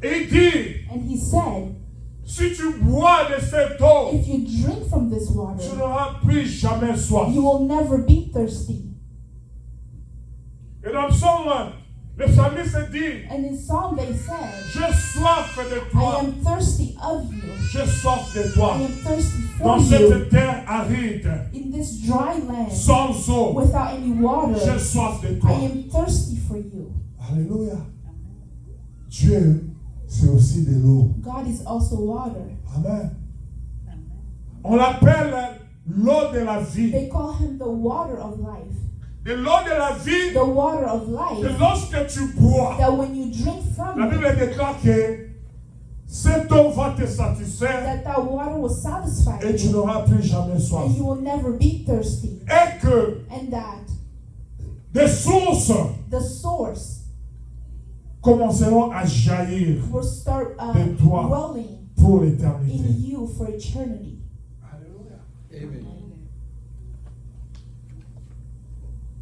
Et il dit, And he said, si tu bois de cette eau, if you drink from this water, tu n'auras plus jamais soif. you will never be thirsty. Et dans le psaume, le psalmiste dit, And in Psalm they said, j'ai soif de I toi. am thirsty of you. J'ai soif de toi. I am thirsty Dans for you. cette terre aride, In this dry land, sans eau, without any j'ai water, soif de I toi. am thirsty for you. Alléluia. Dieu, c'est aussi de l'eau. God is also water. Amen. On l'appelle l'eau de la vie. They call him the water of life. De l'eau de la vie, The water of que life, lorsque tu bois, that when you drink from la it, Bible déclare que cette eau va te satisfaire that water will satisfy et tu you, n'auras plus jamais soif. and you will never be thirsty. Et que And that des sources the source commenceront à jaillir will start de toi welling pour in l'éternité. you for eternity. Alléluia. Amen.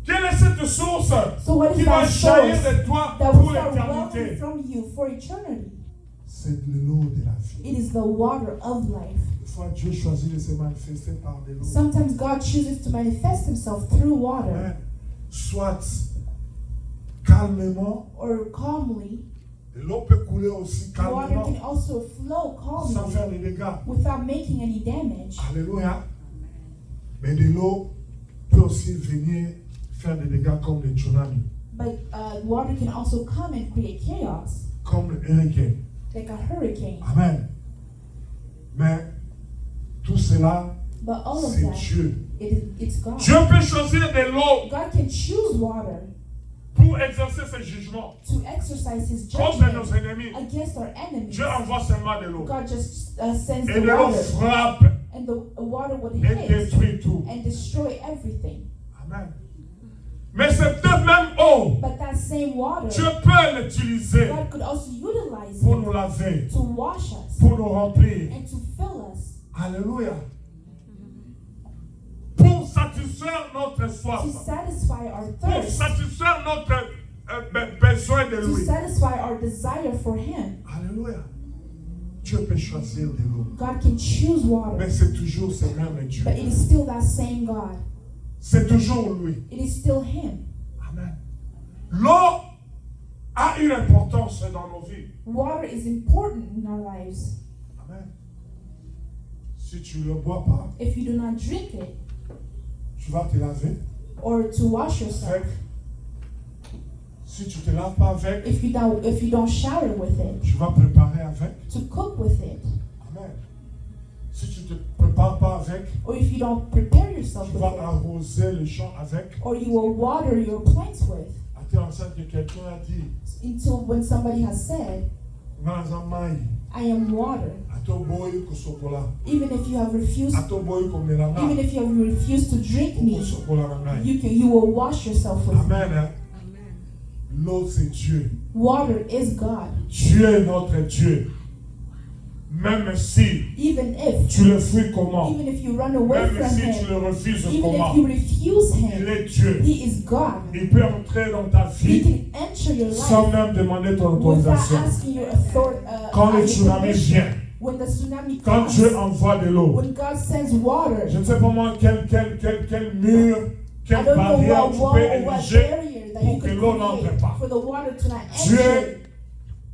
Quelle est cette source So what qui is va that jaillir source de toi that will pour start welling l'éternité? from you for eternity? C'est l'eau de la vie. It is the water of life. Des fois, Dieu choisit de se manifester par de l'eau. Sometimes God chooses to manifest himself through water, Amen. Soit calmement, or calmly. de l'eau peut couler aussi Water calmement, can also flow sans calmly faire de dégâts. without making any damage. Alléluia. Mais de l'eau peut aussi venir faire des dégâts comme les tsunamis, But water can also come and create chaos, comme le hurricane. like a hurricane. Amen. Mais tout cela, But all of c'est that, Dieu. it's God. Dieu peut choisir de l'eau God can choose water pour exercer ses jugements to exercise his contre nos judgment ennemis. against our enemies. Dieu envoie seulement de l'eau. God just sends Et the de l'eau water, frappe and the water would et hit détruit tout. and destroy everything. Amen. Mais cette même eau, But that same water, Dieu peut l'utiliser God could also utilize pour it nous laver, to wash us pour nous remplir. and to fill us, Alléluia. Pour satisfaire notre to soif, satisfy our pour thirst, satisfaire notre besoin de to lui. satisfy our desire for him. Alléluia. Dieu peut choisir de l'eau. God can choose water, Mais c'est toujours ce même Dieu. but it is still that same God. C'est toujours lui. It is still him. Amen. L'eau a une importance dans nos vies. Water is important in our lives. Amen. Si tu ne le bois pas, If you do not drink it tu vas te laver or to wash yourself, avec. Si tu ne te laves pas avec, if you don't shower with it, tu vas préparer avec. to cook with it, Amen. Si tu ne te prépares pas avec, or if you don't prepare yourself tu with vas it, arroser les champs avec. or you will water your plants with, À tel enceinte que quelqu'un a dit, until when somebody has said, Nazamai, I am water. atoboy kusokola, Even if you have refused, atoboy komelanga, even if you have refused to drink me, kusokola nangai. you will wash yourself with it. Amen. Hein? L'eau c'est Dieu. Water is God. Dieu est notre Dieu. Même si Even if tu le fuis comment, you run away même from si tu him, le refuses even comment, if you refuse il him, est Dieu. he is God. Il peut entrer dans ta He vie can enter your sans life même demander ton without autorisation. asking your authority. Quand le tsunami vient, When the tsunami quand comes, Dieu envoie de l'eau, when God sends water, je ne sais pas moi quel mur, I quelle don't know barrière what tu wall peux or what ériger barrier that pour you que can l'eau n'entre create pas. for the water to not Dieu, enter.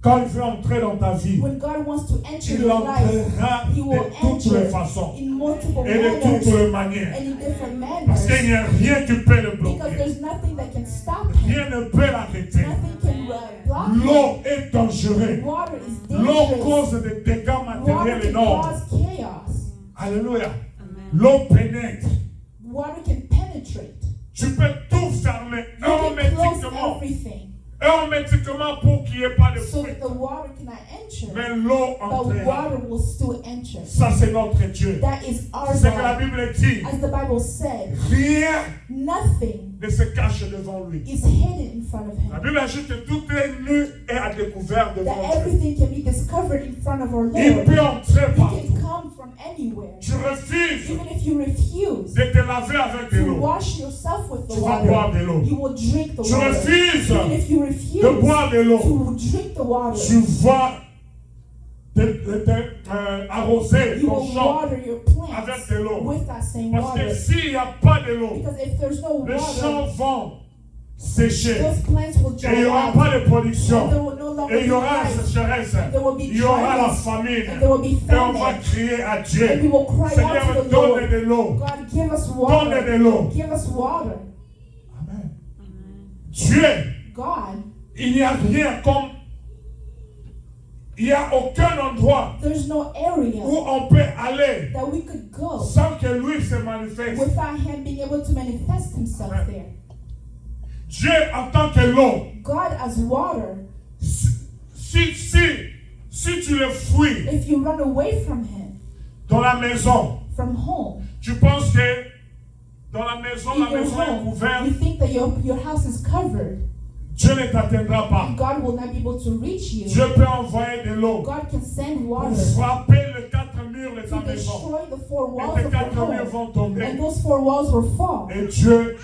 quand il veut entrer dans ta vie, When God wants to enter il your life, entrera He will de toutes les enter façons in multiple et de toutes manners les manières. and in different Parce qu'il n'y manners, a rien qui peut le because bloquer. there's nothing that can stop Him. Rien ne peut l'arrêter. Nothing can block Him. L'eau est dangereuse. Water is L'eau dangerous. cause des dégâts Water matériels can énormes. cause chaos. Alléluia. Amen. L'eau pénètre. Water can penetrate. Tu peux tout fermer You can close hermétiquement. everything Hermétiquement pour qu'il n'y ait pas de so fuite. that the water cannot enter. Mais l'eau But entrera. water will still enter. Ça, c'est notre Dieu. That is our C'est ce que la God. Bible dit. As the Bible said, Rien nothing ne se cache devant lui. is hidden in front of La him. Bible ajoute que tout est nu et à découvert devant That Dieu. everything can be discovered in front of our Il Lord. peut entrer He partout. can come from anywhere. Tu refuses Even if you refuse de te laver avec de to l'eau. wash yourself with the Tu vas boire water, de l'eau. you will drink the Tu water. refuses Even if you refuse de boire de l'eau. to drink the water, Tu vas arroser you ton will champ water your avec plants de l'eau. with that same Parce que water. s'il n'y a pas de l'eau, Because if there's no les champs water, vont sécher. those plants will Et il n'y dry aura out. pas de And there production. will no longer Et il y be aura la life. sécheresse. There will be Il y aura la dryness. famine. And there will be Et on va famine. crier à And we Dieu. will cry out Seigneur, to the donne Lord. de l'eau. God, give us Donne water. de l'eau. Give us water. Amen. Dieu, God, il n'y a rien comme. Il n'y a aucun endroit there's no area où on peut aller that we could go sans que lui se manifeste. without him being able to manifest himself Amen. there. Dieu en tant que l'eau, God as water, si tu le fuis if you run away from him, dans la maison, from home, tu penses que dans la maison in your est home, couverte, you think that your house is covered. Dieu ne t'atteindra pas. God will not be able to reach you. Dieu peut envoyer de l'eau God can send pour water frapper les 4 murs de ta to maison. destroy the four Et walls tes of 4 your murs home. vont tomber. And those four walls will fall. Et Dieu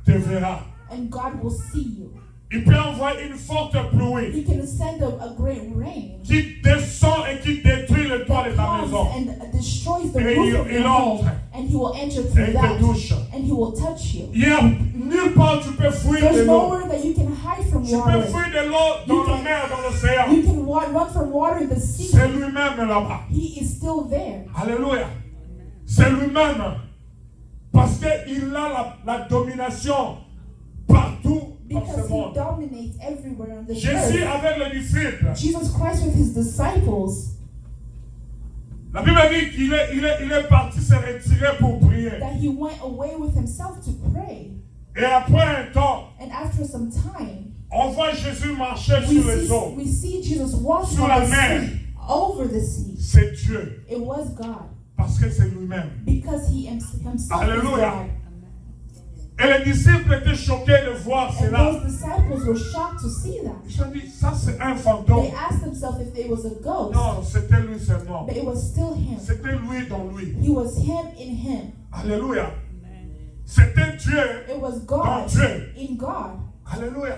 te verra. And God will see you. Il peut envoyer une forte pluie He can send a great rain qui descend et qui détruit le toit that de ta comes maison. and destroys the Et roof of il your home. entre. And he will enter Et through il te that. touche. And he will touch you. Il n'y a nulle part où tu peux fuir de There's l'eau. nowhere that you can hide from Tu peux water. fuir de l'eau dans You la can- mer, dans l'océan. You can run from water in the sea. C'est lui-même là-bas. He is still there. Alléluia. C'est lui-même. Parce qu'il a la domination partout dans Because ce he monde. dominates everywhere on the Jésus earth. avec les disciples. Jesus Christ with his disciples, La Bible dit qu'il est parti se retirer pour prier. that he went away with himself to pray. Et après un temps, And after some time, on voit Jésus marcher sur les eaux. we see Jesus walking Sur on la the mer. sea, over the sea. C'est Dieu. It was God, Parce que c'est lui-même. because he himself is Alléluia. God. Et les disciples étaient choqués de voir And cela. those disciples were shocked to see that. Ils se sont dit, ça c'est un fantôme. They asked themselves if it was a ghost, Non, c'était lui seulement. but it was still him. C'était lui dans lui. He was him in him. Alléluia. C'était Dieu It was dans God Dieu. in God. Alléluia.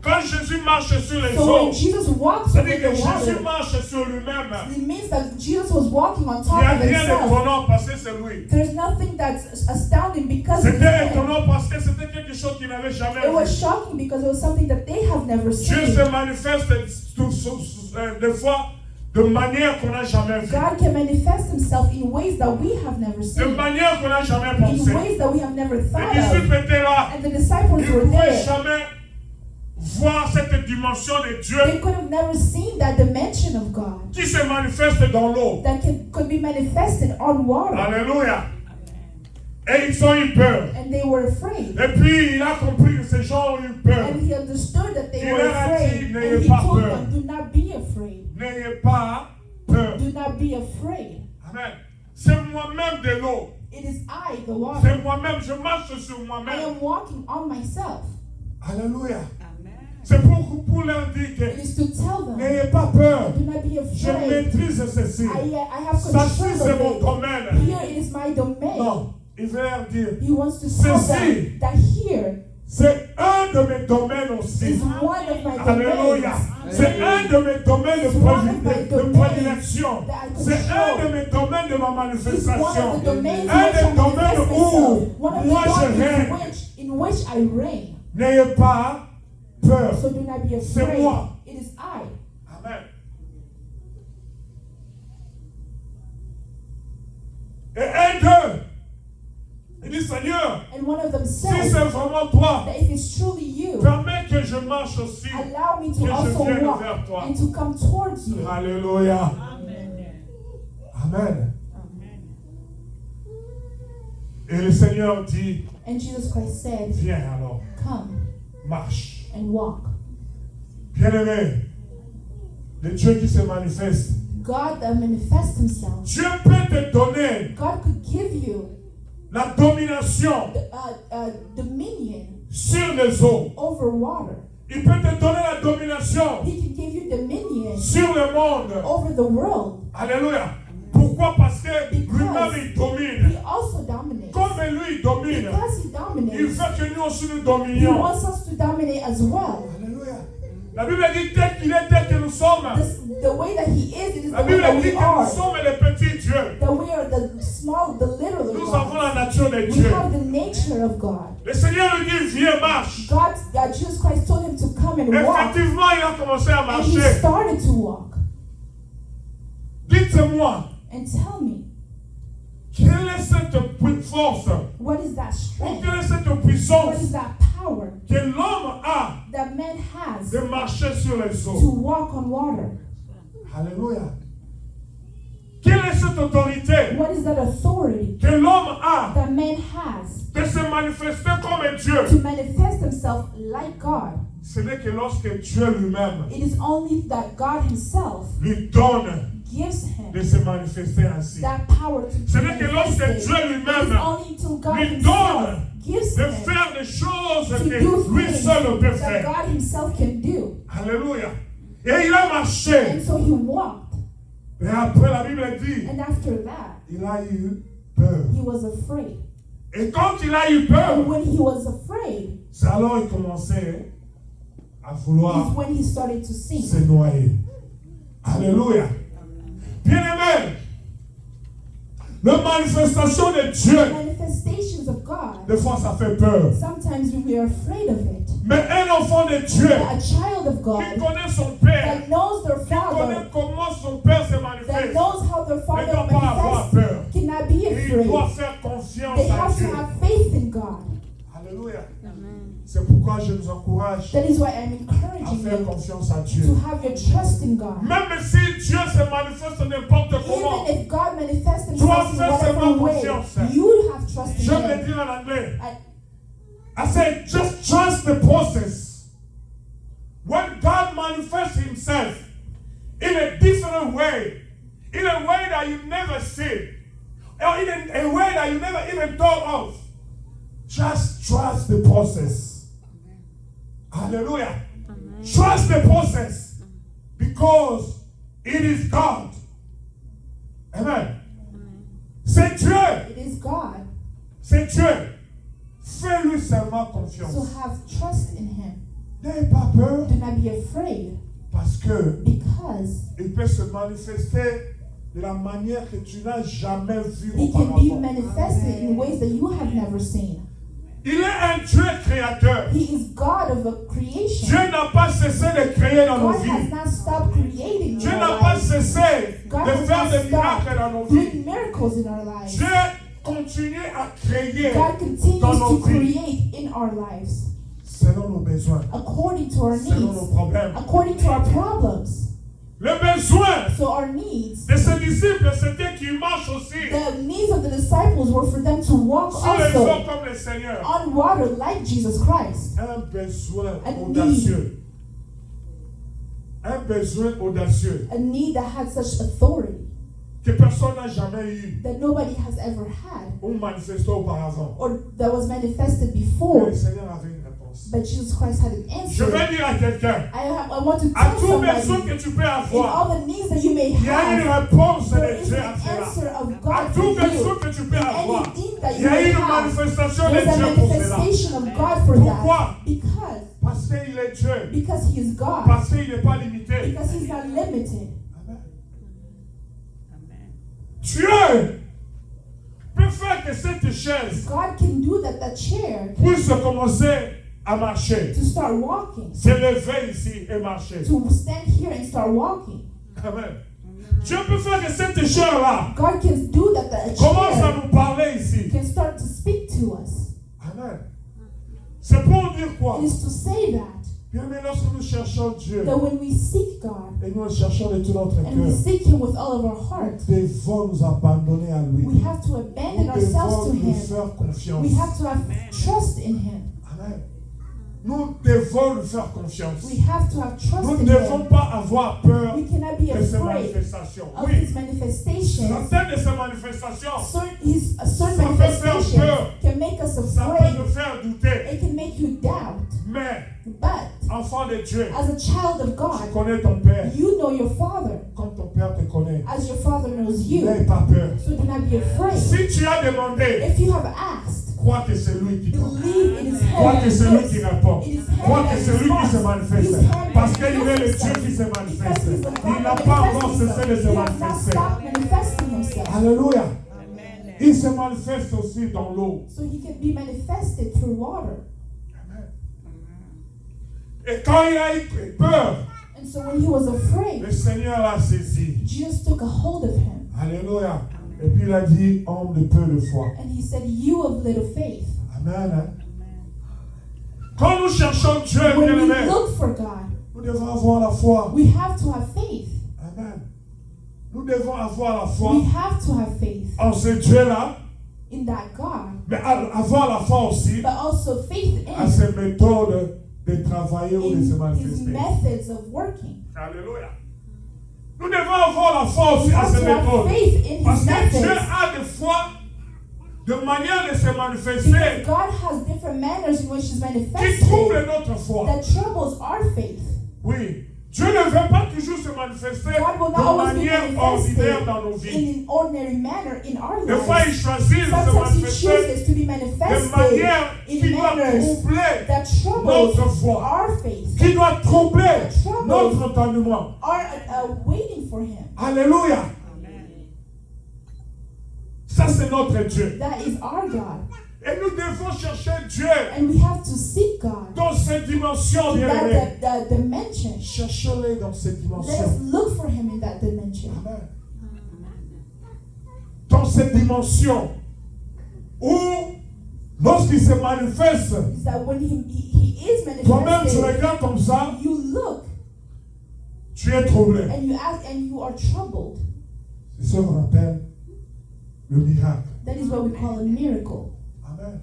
Quand Jésus marche sur les So when eaux, Jesus walks ça over dit que the Jésus water, marche sur lui-même. it means that Jesus was walking on Il top n'y a of rien himself. d'étonnant parce que c'est lui. There's nothing that's astounding because it's C'était him. étonnant parce que c'était quelque chose qu'ils n'avaient jamais It was vu. shocking because it was something that they have never Dieu seen. se manifeste des fois de manière qu'on n'a jamais vue. God can manifest himself in ways that we have never De seen, manière qu'on n'a jamais in pensé. ways that we have never Les thought of. disciples étaient là. And the disciples Ils ne were pouvaient there. jamais voir cette dimension de Dieu They could have never seen that dimension of God qui se manifeste dans l'eau. that could be manifested on water. Alléluia. Et ils ont eu peur. And they were afraid. Et puis il a compris que ces gens ont eu peur. And he understood that they Il were leur a afraid. dit, And n'ayez he pas told peur. them, do not be afraid. N'ayez pas peur. Do not be afraid. Amen. C'est moi-même de l'eau. It is I, the water. C'est moi-même. Je marche sur I moi-même. am walking on myself. Alléluia. Amen. C'est pour leur dire It que is to tell them, n'ayez pas peur. do not be Je afraid. maîtrise ceci. I have Ça, c'est control mon of domaine. it. Here it is my domain. Non. Il veut leur dire, He wants to tell Ceci. them that here c'est un de mes domaines aussi. is one of my Alléluia. domains. C'est un de mes domaines It's one of my de domains prédilection. that I C'est un control. de mes domaines de ma It's one manifestation. of the domains Un in which I des domaines manifest où myself. One of the moi je domains règne. in which I reign. N'ayez pas peur. So do not be C'est afraid. moi. It is I. Amen. Et un d'eux, il dit Seigneur, And one of them si said c'est vraiment toi, that if it's truly you, permets que je marche aussi. allow me Que to je also vienne walk vers toi. and to come towards you. Alléluia. Amen. Amen. Et le Seigneur dit, And Jesus Christ said, viens alors, come marche. and walk. Bien-aimé, le Dieu qui se manifeste, God that manifests himself. Dieu peut te donner God could give you la domination dominion sur les eaux. over water. Il peut te donner la domination He can give you dominion sur le monde. over the world. Alléluia. Pourquoi? Parce que lui-même il He domine. also dominates. Comme lui il domine, Because he il dominates, veut que nous aussi nous he dominions. wants us to dominate as well. Alléluia. La Bible dit tel qu'il est, tel que nous sommes. The way that he is, it is La the way Bible that dit we que nous are. sommes les petits dieux. That we are the small, the little of Nous avons God. la nature de We Dieu. have the nature of God. Le Seigneur lui dit, viens, marche. God, Jesus Christ told him to come and walk, Effectivement, il a commencé à and he marcher. started to walk. Dites-moi, And tell me, quelle est cette force, what is that ou strength? quelle est cette What puissance is that power que l'homme a that man has de marcher sur les to eaux? walk on water? Alléluia. Quelle est cette autorité What is that authority que l'homme a that man has de se manifester comme Dieu? to manifest himself like God? Ce n'est que lorsque Dieu lui-même It is only that God himself lui donne gives de him se manifester ainsi. that power to Ce n'est que lorsque manifest it. Dieu It lui-même is only until God lui himself donne gives de him faire des choses to que do lui things seul peut that faire. God himself can do. Alléluia. Et il a marché. And so he walked. Et après, la Bible dit, And after that, il a eu peur. he was afraid. Et quand il a eu peur, And when he was afraid, c'est alors qu'il commençait à is vouloir when he started to se sink. noyer. Alléluia. Bien-aimé, la manifestation de Dieu, Manifestations of God, des fois ça fait peur. sometimes we are afraid of it. Mais un enfant de Dieu A child of qui God connaît son Père, that knows their qui connaît father, comment son Père se that manifeste, knows how their ne father doit pas avoir manifests, peur. cannot be Et il doit afraid. faire confiance They à have to Dieu. have faith in God. Alléluia. C'est pourquoi je vous encourage That is why I'm à encouraging faire you confiance à Dieu. to have your trust in God. Même si Dieu se manifeste n'importe comment, Even if God manifests dois himself in faire whatever seulement way, confiance. you have trust in je vais le him. dire en anglais. I- I said, just trust the process. When God manifests himself in a different way, in a way that you never see, or in a way that you never even thought of, just trust the process. Hallelujah. Trust the process because it is God. Amen. C'est Dieu. It is God. C'est Dieu. Fais-lui seulement So confiance. have trust in him. N'aie pas peur Do not be afraid parce que because il peut se manifester de la manière que tu n'as jamais vue he can be auparavant. manifested in ways that you have never seen. Il est un Dieu créateur. He is God of a creation. Dieu n'a pas cessé de créer dans nos God has vies. not stopped creating Dieu in n'a our pas lives. cessé God de has faire not des miracles dans nos stopped vies. doing miracles in our lives. Dieu continue à créer God continues dans nos to vies create in our lives selon nos besoins, according to our selon nos needs, problèmes. according to our problems. Le besoin So our needs, de ses disciples, c'était qu'ils marchent aussi the needs of the disciples were for them to walk sur les eaux also comme le Seigneur. on water like Jesus Christ. Un besoin A audacieux. Un besoin audacieux A need that had such authority que personne n'a jamais eu that nobody has ever had ou manifesté auparavant. or that was manifested Mais before. le Seigneur avait une réponse. But Jesus Christ had an Je answer. vais dire à quelqu'un, I want to à tell tout besoin somebody, que tu peux in avoir, all the needs that you may il y a une have, réponse there de is Dieu an à cela. answer of À God tout for besoin you. que tu peux avoir, Anything that il you y a may une have, manifestation de there's a Dieu pour cela. manifestation of God for Pourquoi? that. Because Parce qu'il est Dieu. he is God. Parce qu'il n'est pas limité. Because he's not limited. Amen. Dieu peut faire que cette chaise God can do that chair puisse commencer à marcher. to start walking, Se lever ici et marcher. to stand here and start walking. Amen. Dieu peut faire que cette chair-là God can do that a commence à chair nous parler ici. can start to speak to us. Amen. C'est pour dire quoi? It is to say that Bien, mais lorsque nous cherchons Dieu, that when we seek God, et nous le cherchons de tout notre and we cœur, seek Him with all of our heart, nous devons nous abandonner à lui. we have to abandon Nous ourselves devons to lui Him. faire confiance. We have to have trust in Him. Amen. Nous devons lui faire confiance. We have to have trust Nous in ne devons Him. pas avoir peur We cannot be de ses afraid manifestations. of Oui, His manifestations. certaines de ses manifestations, Certain Ça peut faire manifestations peur. can make us ça peut afraid. nous faire douter. It can make you doubt. Mais, But enfant de Dieu, as a child of tu God, connais ton Père. you know your Father Comme ton Père te connaît. as your Father knows you. N'aie pas peur. So do not be afraid. Si tu as demandé, If you have asked, crois que c'est lui qui donne. believe in His Crois hand que that c'est lui gives. qui répond. It is Crois hand que that c'est lui qui se responds. manifeste. His hand Parce that qu'il est le manifests Dieu qui se himself. manifeste. Because He's the God Il n'a that pas manifests encore cessé de himself. se He has not manifester. stopped manifesting Himself. Alléluia. Il se manifeste aussi dans l'eau. So He can be manifested through water. Amen. Et quand il a eu peur, And so when He was afraid, le Seigneur l'a saisi. Jesus took a hold of Him. Alléluia. Et puis il a dit, homme de peu de foi. And He said, you of little faith. Amen. Hein? Quand nous cherchons Dieu, When we bien-aimé, look for God, nous devons avoir la foi. we have to have faith. Amen. Nous devons avoir la We foi have to have faith en ce Dieu-là, in that God, mais avoir la foi aussi but also faith à in ses méthodes de travailler ou de se His manifester. methods of working. Alléluia. Nous devons avoir la foi aussi We à have ses to have méthodes. faith in Parce His que Dieu methods. a des fois de manière de se Because manifester God has different manners in which He's qui manifested troublent notre foi. that troubles our faith. Oui. Dieu ne veut pas toujours se manifester God will not de always be manière ordinaire manifested dans nos vies. in an ordinary manner in our Des fois, il lives. choisit de se Sometimes He manifester chooses to be de manifested manière qui in doit manners troubler that troubles notre foi, our faith, qui doit troubler troubles notre entendement. are waiting for Him. Alléluia. Ça, c'est notre Dieu. That is our God. Et nous devons chercher Dieu And we have to seek God dans cette dimension, in bien-aimé. that dimension. Cherchez-le dans cette Let us dimension. look for Him in that dimension. Amen. Dans cette dimension où, lorsqu'il se manifeste, Is that when He is toi-même tu manifested, regardes comme ça, you look tu es troublé. and you ask and you are troubled. C'est ce qu'on appelle le miracle. That is what we call a miracle. Amen.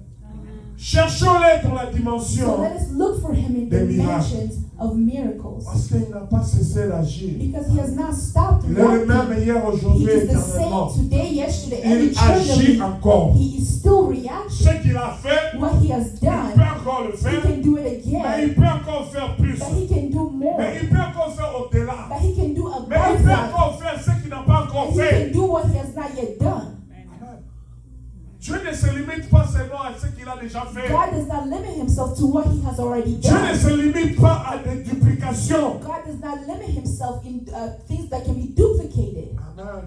Cherchons-le dans la So dimension let us look for Him in des dimensions of miracles. parce qu'il n'a pas cessé d'agir. Because He has not stopped Il est le même working. hier, He aujourd'hui, is the éternellement. same today, yesterday, and Il agit eternally. encore. He is still reacting. Ce qu'il a fait, What He has il peut done, encore le He faire, can do it mais again. il peut encore faire plus. But He can do more. Mais il peut encore faire au-delà. But He can do Mais il above peut that. encore faire ce qu'il n'a pas encore And He fait. can do what He has not yet done. Dieu ne se limite pas seulement à ce qu'il a déjà fait. God does not limit Himself to what He has already Dieu ne done. se limite pas à des duplications. God does not limit Himself in things that can be duplicated. Amen.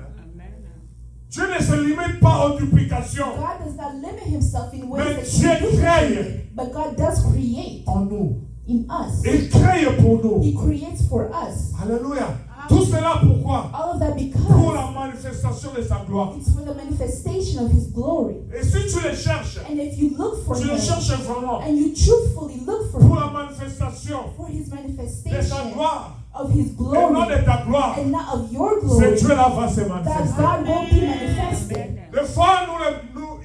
Dieu ne se limite pas aux duplications God does not limit Himself in ways Mais that Dieu can be crée. duplicated. But God does create en nous. in us. Il crée pour nous. He creates for us. Alléluia. Tout cela pourquoi? All of that Pour because la manifestation de sa gloire. it's for the manifestation of His glory. Et si tu le cherches, And if you look for tu le Him cherches vraiment and you truthfully look for pour la Him, manifestation for His de sa manifestation gloire of His et non glory de ta gloire, and not of your ce glory, Dieu-là va se that manifester. God won't be manifested. Des fois,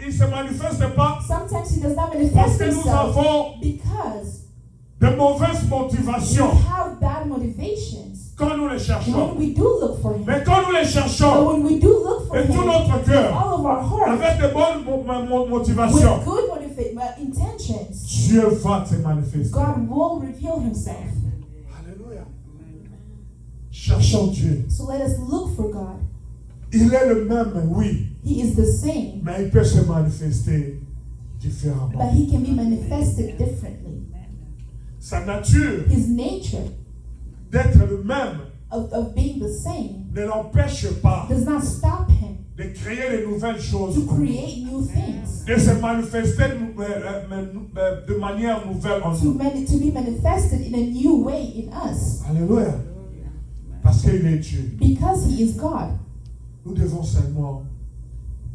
il ne se manifeste pas Sometimes He does not parce manifest que nous Himself avons because de mauvaises we motivations have bad motivations quand nous les cherchons. when we do look for Him. Mais quand nous les But cherchons when we do look for de tout Him notre with cœur, all of our heart, avec de bonnes motivations, with good intentions, Dieu va se manifester. God will reveal Himself. Alléluia. Cherchons Dieu. So let us look for God. Il est le même, oui, He is the same, mais il peut se manifester but différemment. He can be manifested differently. Sa nature His nature d'être le même of being the same ne l'empêche pas does not stop Him de créer de nouvelles choses, to create new things, de se manifester de manière nouvelle en nous. to be manifested in a new way in us. Alléluia. Parce qu'il est Dieu. Because He is God, Nous devons seulement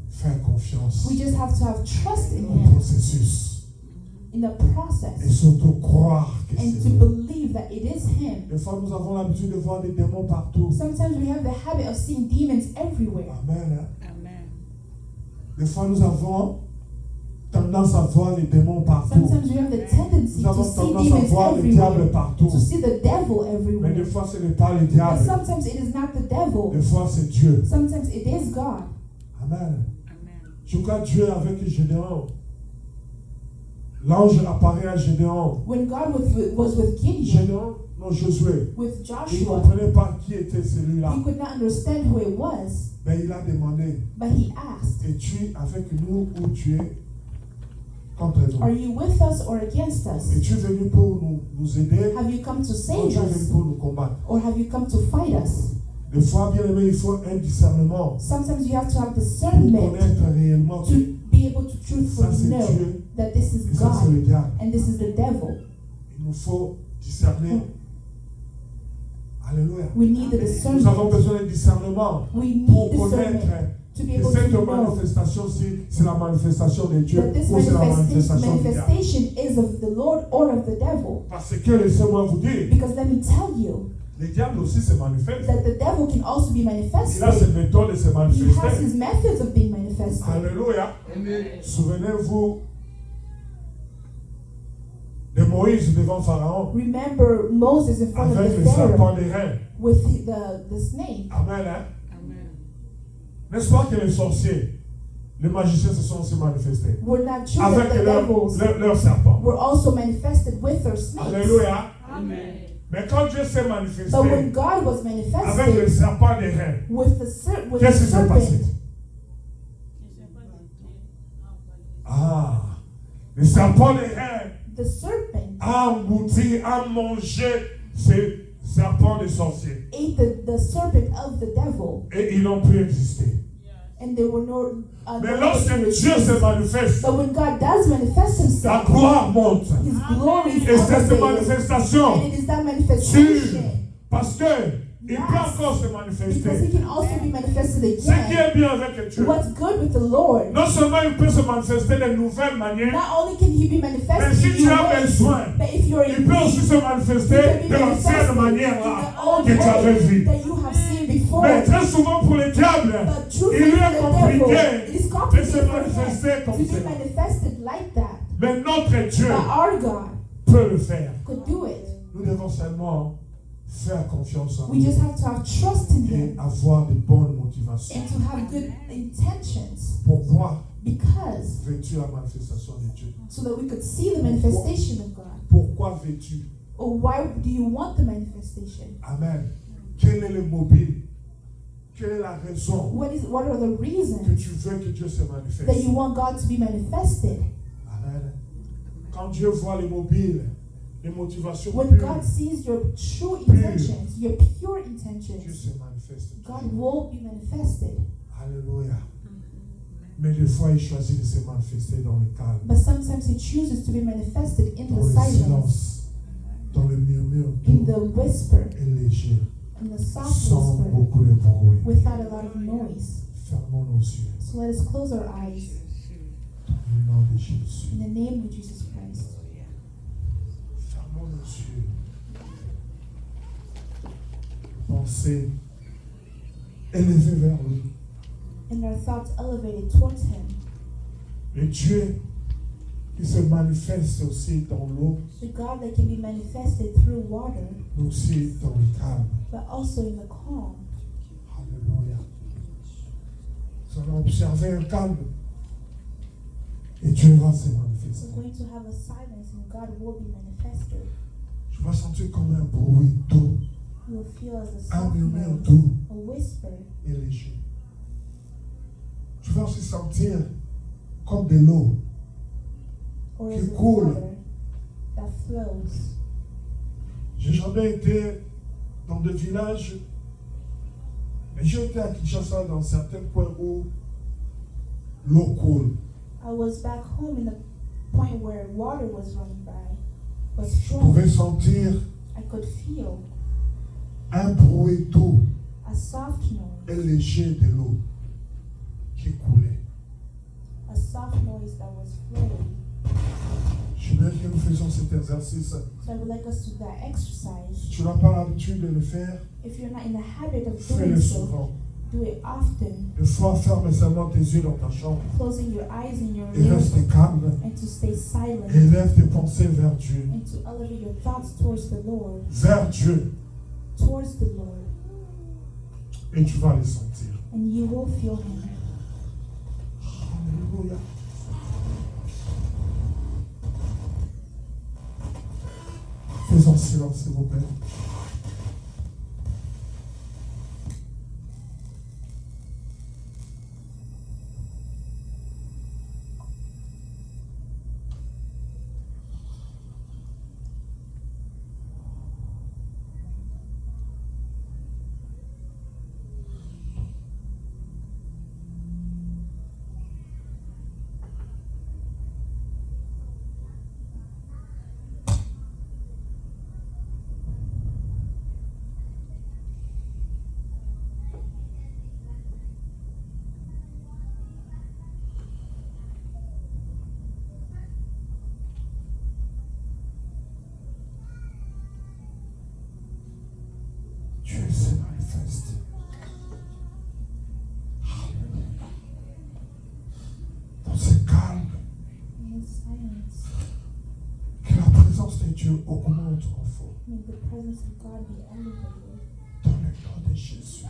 faire confiance we just have to have trust in au Him, processus. in the et process surtout croire que and c'est to lui. believe that it is Him. Des fois, nous avons l'habitude de voir des démons partout. Sometimes we have the habit of seeing demons everywhere. Amen. Hein? Amen. Des fois, nous avons tendance à voir les démons partout. Sometimes we have the tendency Nous to avons see tendance à demons voir le diable everywhere, partout. to see the devil Mais everywhere. des fois, ce n'est pas le But diable. sometimes it is not the devil. Des fois, c'est Dieu. Sometimes it is God. Amen. Amen. Je crois que Dieu avec Gédéon. L'ange apparaît à Gédéon. When God was with Gideon, Gédéon, non, Josué. with Il ne Joshua, comprenait pas qui était celui-là. he could not understand who it was, Mais il a demandé, but he asked, es-tu avec nous ou tu es contre are nous? you with us or against us? Es-tu venu pour nous aider Have you come to ou save tu es venu us, pour nous combattre? or have you come to fight us? Des fois, bien aimé, il faut un discernement Sometimes you have to have pour discernment connaître réellement que to be able to ça truthfully c'est know Dieu that this is et ça c'est God le diable. and this is the devil. Il nous faut discerner. Alléluia. We need the Nous avons discernment. besoin de discernement We pour need connaître discernment to be que able cette to know manifestation-ci, c'est la manifestation de Dieu that this ou c'est la manifestation du diable. manifestation is of the Lord or of the devil. Parce que laissez-moi vous dire, Because let me tell you le diable aussi se manifeste. that the devil can also be Il a manifested. ses méthodes de se He has manifester. his methods of being manifested. Alléluia. Amen. Souvenez-vous de Moïse devant Pharaon Remember Moses in front of avec the le serpent Pharaoh des reins. with the snake. Amen. Hein? Amen. N'est-ce pas que les sorciers, les magiciens se sont aussi manifestés We're not true that avec the devils leur serpent. were also manifested with their snakes. Alléluia. Amen. Mais quand Dieu s'est manifesté But when God was avec le manifested serpent des reins, with the qu'est-ce qui s'est passé? serpent, Ah, le serpent des reins the serpent a englouti, a mangé ces serpents des sorciers. ate the serpent of the devil, Et ils n'ont pu exister. and there were no. Mais no lorsque way to Dieu se resist. manifeste, But when God does manifest la Himself, gloire monte. His glory is Et cette elevated, manifestation and it is that tue. manifestation Parce que il peut encore se because He manifester. can also be manifested Ce qui again. est bien avec Dieu, What's good with the Lord? non seulement il peut se manifester de nouvelles manières, Not only can He be mais manifested si in tu new as ways, besoin, but if you're il in peut aussi need, se He manifester can be de l'ancienne manifested manière in là the old que tu avais way vue. that you have seen before. Mais très souvent pour le diable, But il truthfully, lui est the devil, compliqué it is de complicated se for him manifester to comme be ça. manifested like that. Mais notre Dieu But our God peut le faire. could do it. Nous devons seulement faire confiance en We lui just have to have trust in et Him avoir de bonnes motivations. and to have good intentions. Pourquoi Because veux-tu la manifestation de Dieu? so that we could see the manifestation of God. Pourquoi veux-tu? Or why do you want the manifestation? Amen. Quel est le mobile? Quelle est la raison What are the que reasons tu veux que Dieu se that manifeste? you want God to be manifested? Amen. Quand Dieu voit les mobiles, les motivations When pures, God sees your true intentions, your pure Dieu intentions, se manifeste. God will be manifested. Alléluia. Mais des fois, il choisit de se manifester dans le calme, But sometimes He chooses to be manifested in dans the le silence, silence, dans le murmure in doux the whisper, et léger, in the soft sans whisper, beaucoup de bruit. without a lot of noise. Fermons nos yeux. So let us close our eyes Dans le nom de Jésus. in the name of Jesus Christ. Fermons nos yeux. Pensez élevez vers lui. And our thoughts elevated towards Him. Le Dieu qui se manifeste aussi dans l'eau, The God that can be manifested through water, mais aussi dans le calme. but also in the calm. Alléluia. Nous allons observer un calme et Dieu va se We're manifester. going to have a silence and God will be manifested. Tu vas sentir comme un bruit doux, You'll feel as a un soft murmure noise, doux a whisper. et léger. Tu vas aussi sentir comme de l'eau Or qui as a coule. water that flows. J'ai jamais été dans des villages, mais j'ai été à Kinshasa dans certains points où l'eau coule. I was back home in the point where water was running by, was Je flowing. pouvais sentir I could feel un bruit doux a soft noise, et léger de l'eau qui coulait. a soft noise that was flowing. J'aimerais que nous faisions cet exercice. So I would like us to do that exercise. Si tu n'as pas l'habitude de le faire, If you're not in the habit of fais-le doing so, souvent. do it often. Une fois, ferme seulement tes yeux dans ta chambre Closing your eyes and your et reste ears calme and to stay silent et élève tes pensées vers Dieu. and to elevate your thoughts towards the Lord. Vers Dieu. Towards the Lord. Et tu vas les sentir. And you will feel Him. Alléluia. Faisons silence, s'il vous plaît. Dieu s'est manifesté. Dans ce calme, In the silence, que la présence de Dieu augmente en vous. may the presence of God be elevated. Dans le nom de Jésus.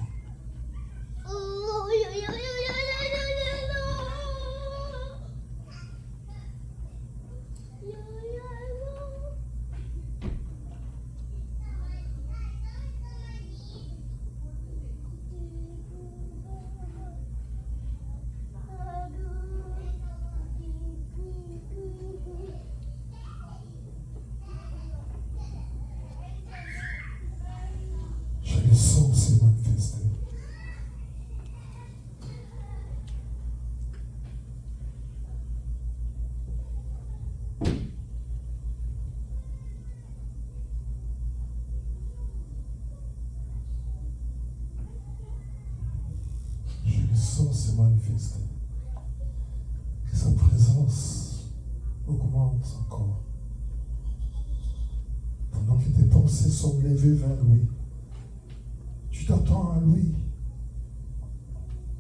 Je le sens se manifester. Je le sens se manifester. Que sa présence augmente encore. Pendant que tes pensées sont levées vers lui, tu t'attends à lui.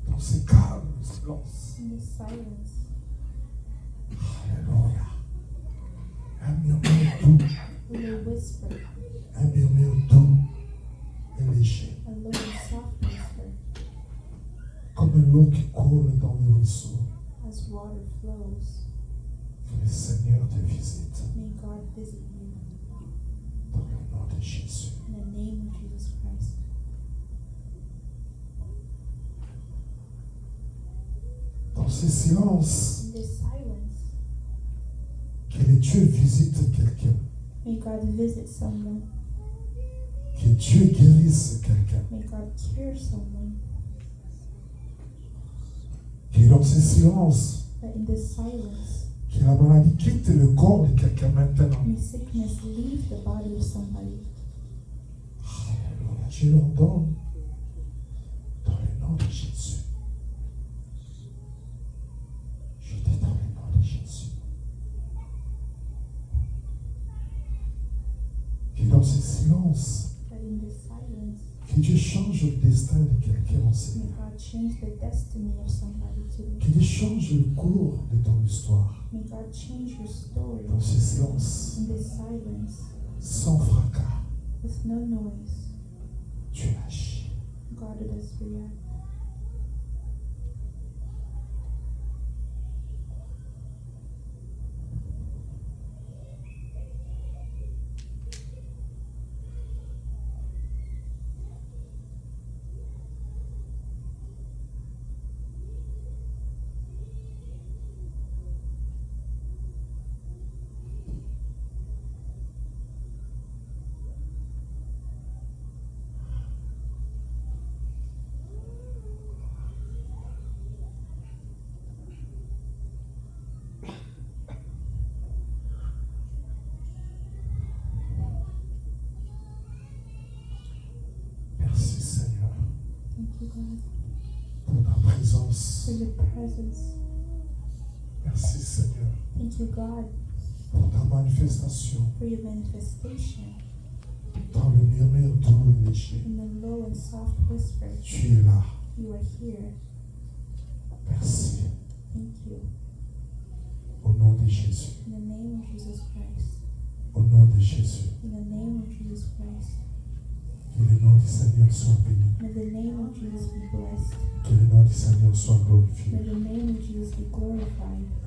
Dans ce calme, silence. In the silence, Alléluia. Un murmure doux, with a whisper, un murmure doux et léger. a low and soft whisper, Comme l'eau qui coule dans le ruisseau. as water flows. Que le Seigneur te visite. May God visit you. Dans le nom de Jésus. In the name of Jesus Christ. Dans ce silence, In this silence, que le Dieu visite quelqu'un. may God visit someone. Que Dieu guérisse quelqu'un. May God cure someone. Que dans ce silence, That in this silence, que la maladie quitte le corps de quelqu'un maintenant. may sickness leave the body of somebody. Alléluia. Je l'ordonne dans le nom de Jésus. Je dis dans le nom de Jésus. Que dans ce silence, That in this silence, que Dieu change le destin de quelqu'un en may Seigneur. God change the destiny of somebody today. Que Dieu change le cours de ton histoire. May God change your story. Dans ce silence, In this silence, sans fracas, with no noise, Dieu agit. God does react. Merci Seigneur Thank you, God, pour ta présence. for your presence. Merci Seigneur Thank you, God, pour ta manifestation for your manifestation dans le murmure doux et léger. in the low and soft whispers. Tu es là. You are here. Merci. Thank you. Au nom de Jésus. In the name of Jesus Christ. Au nom de Jésus. In the name of Jesus Christ. Que le nom du Seigneur soit béni. May the name of Jesus be blessed. Que le nom du Seigneur soit glorifié. May the name of Jesus be glorified.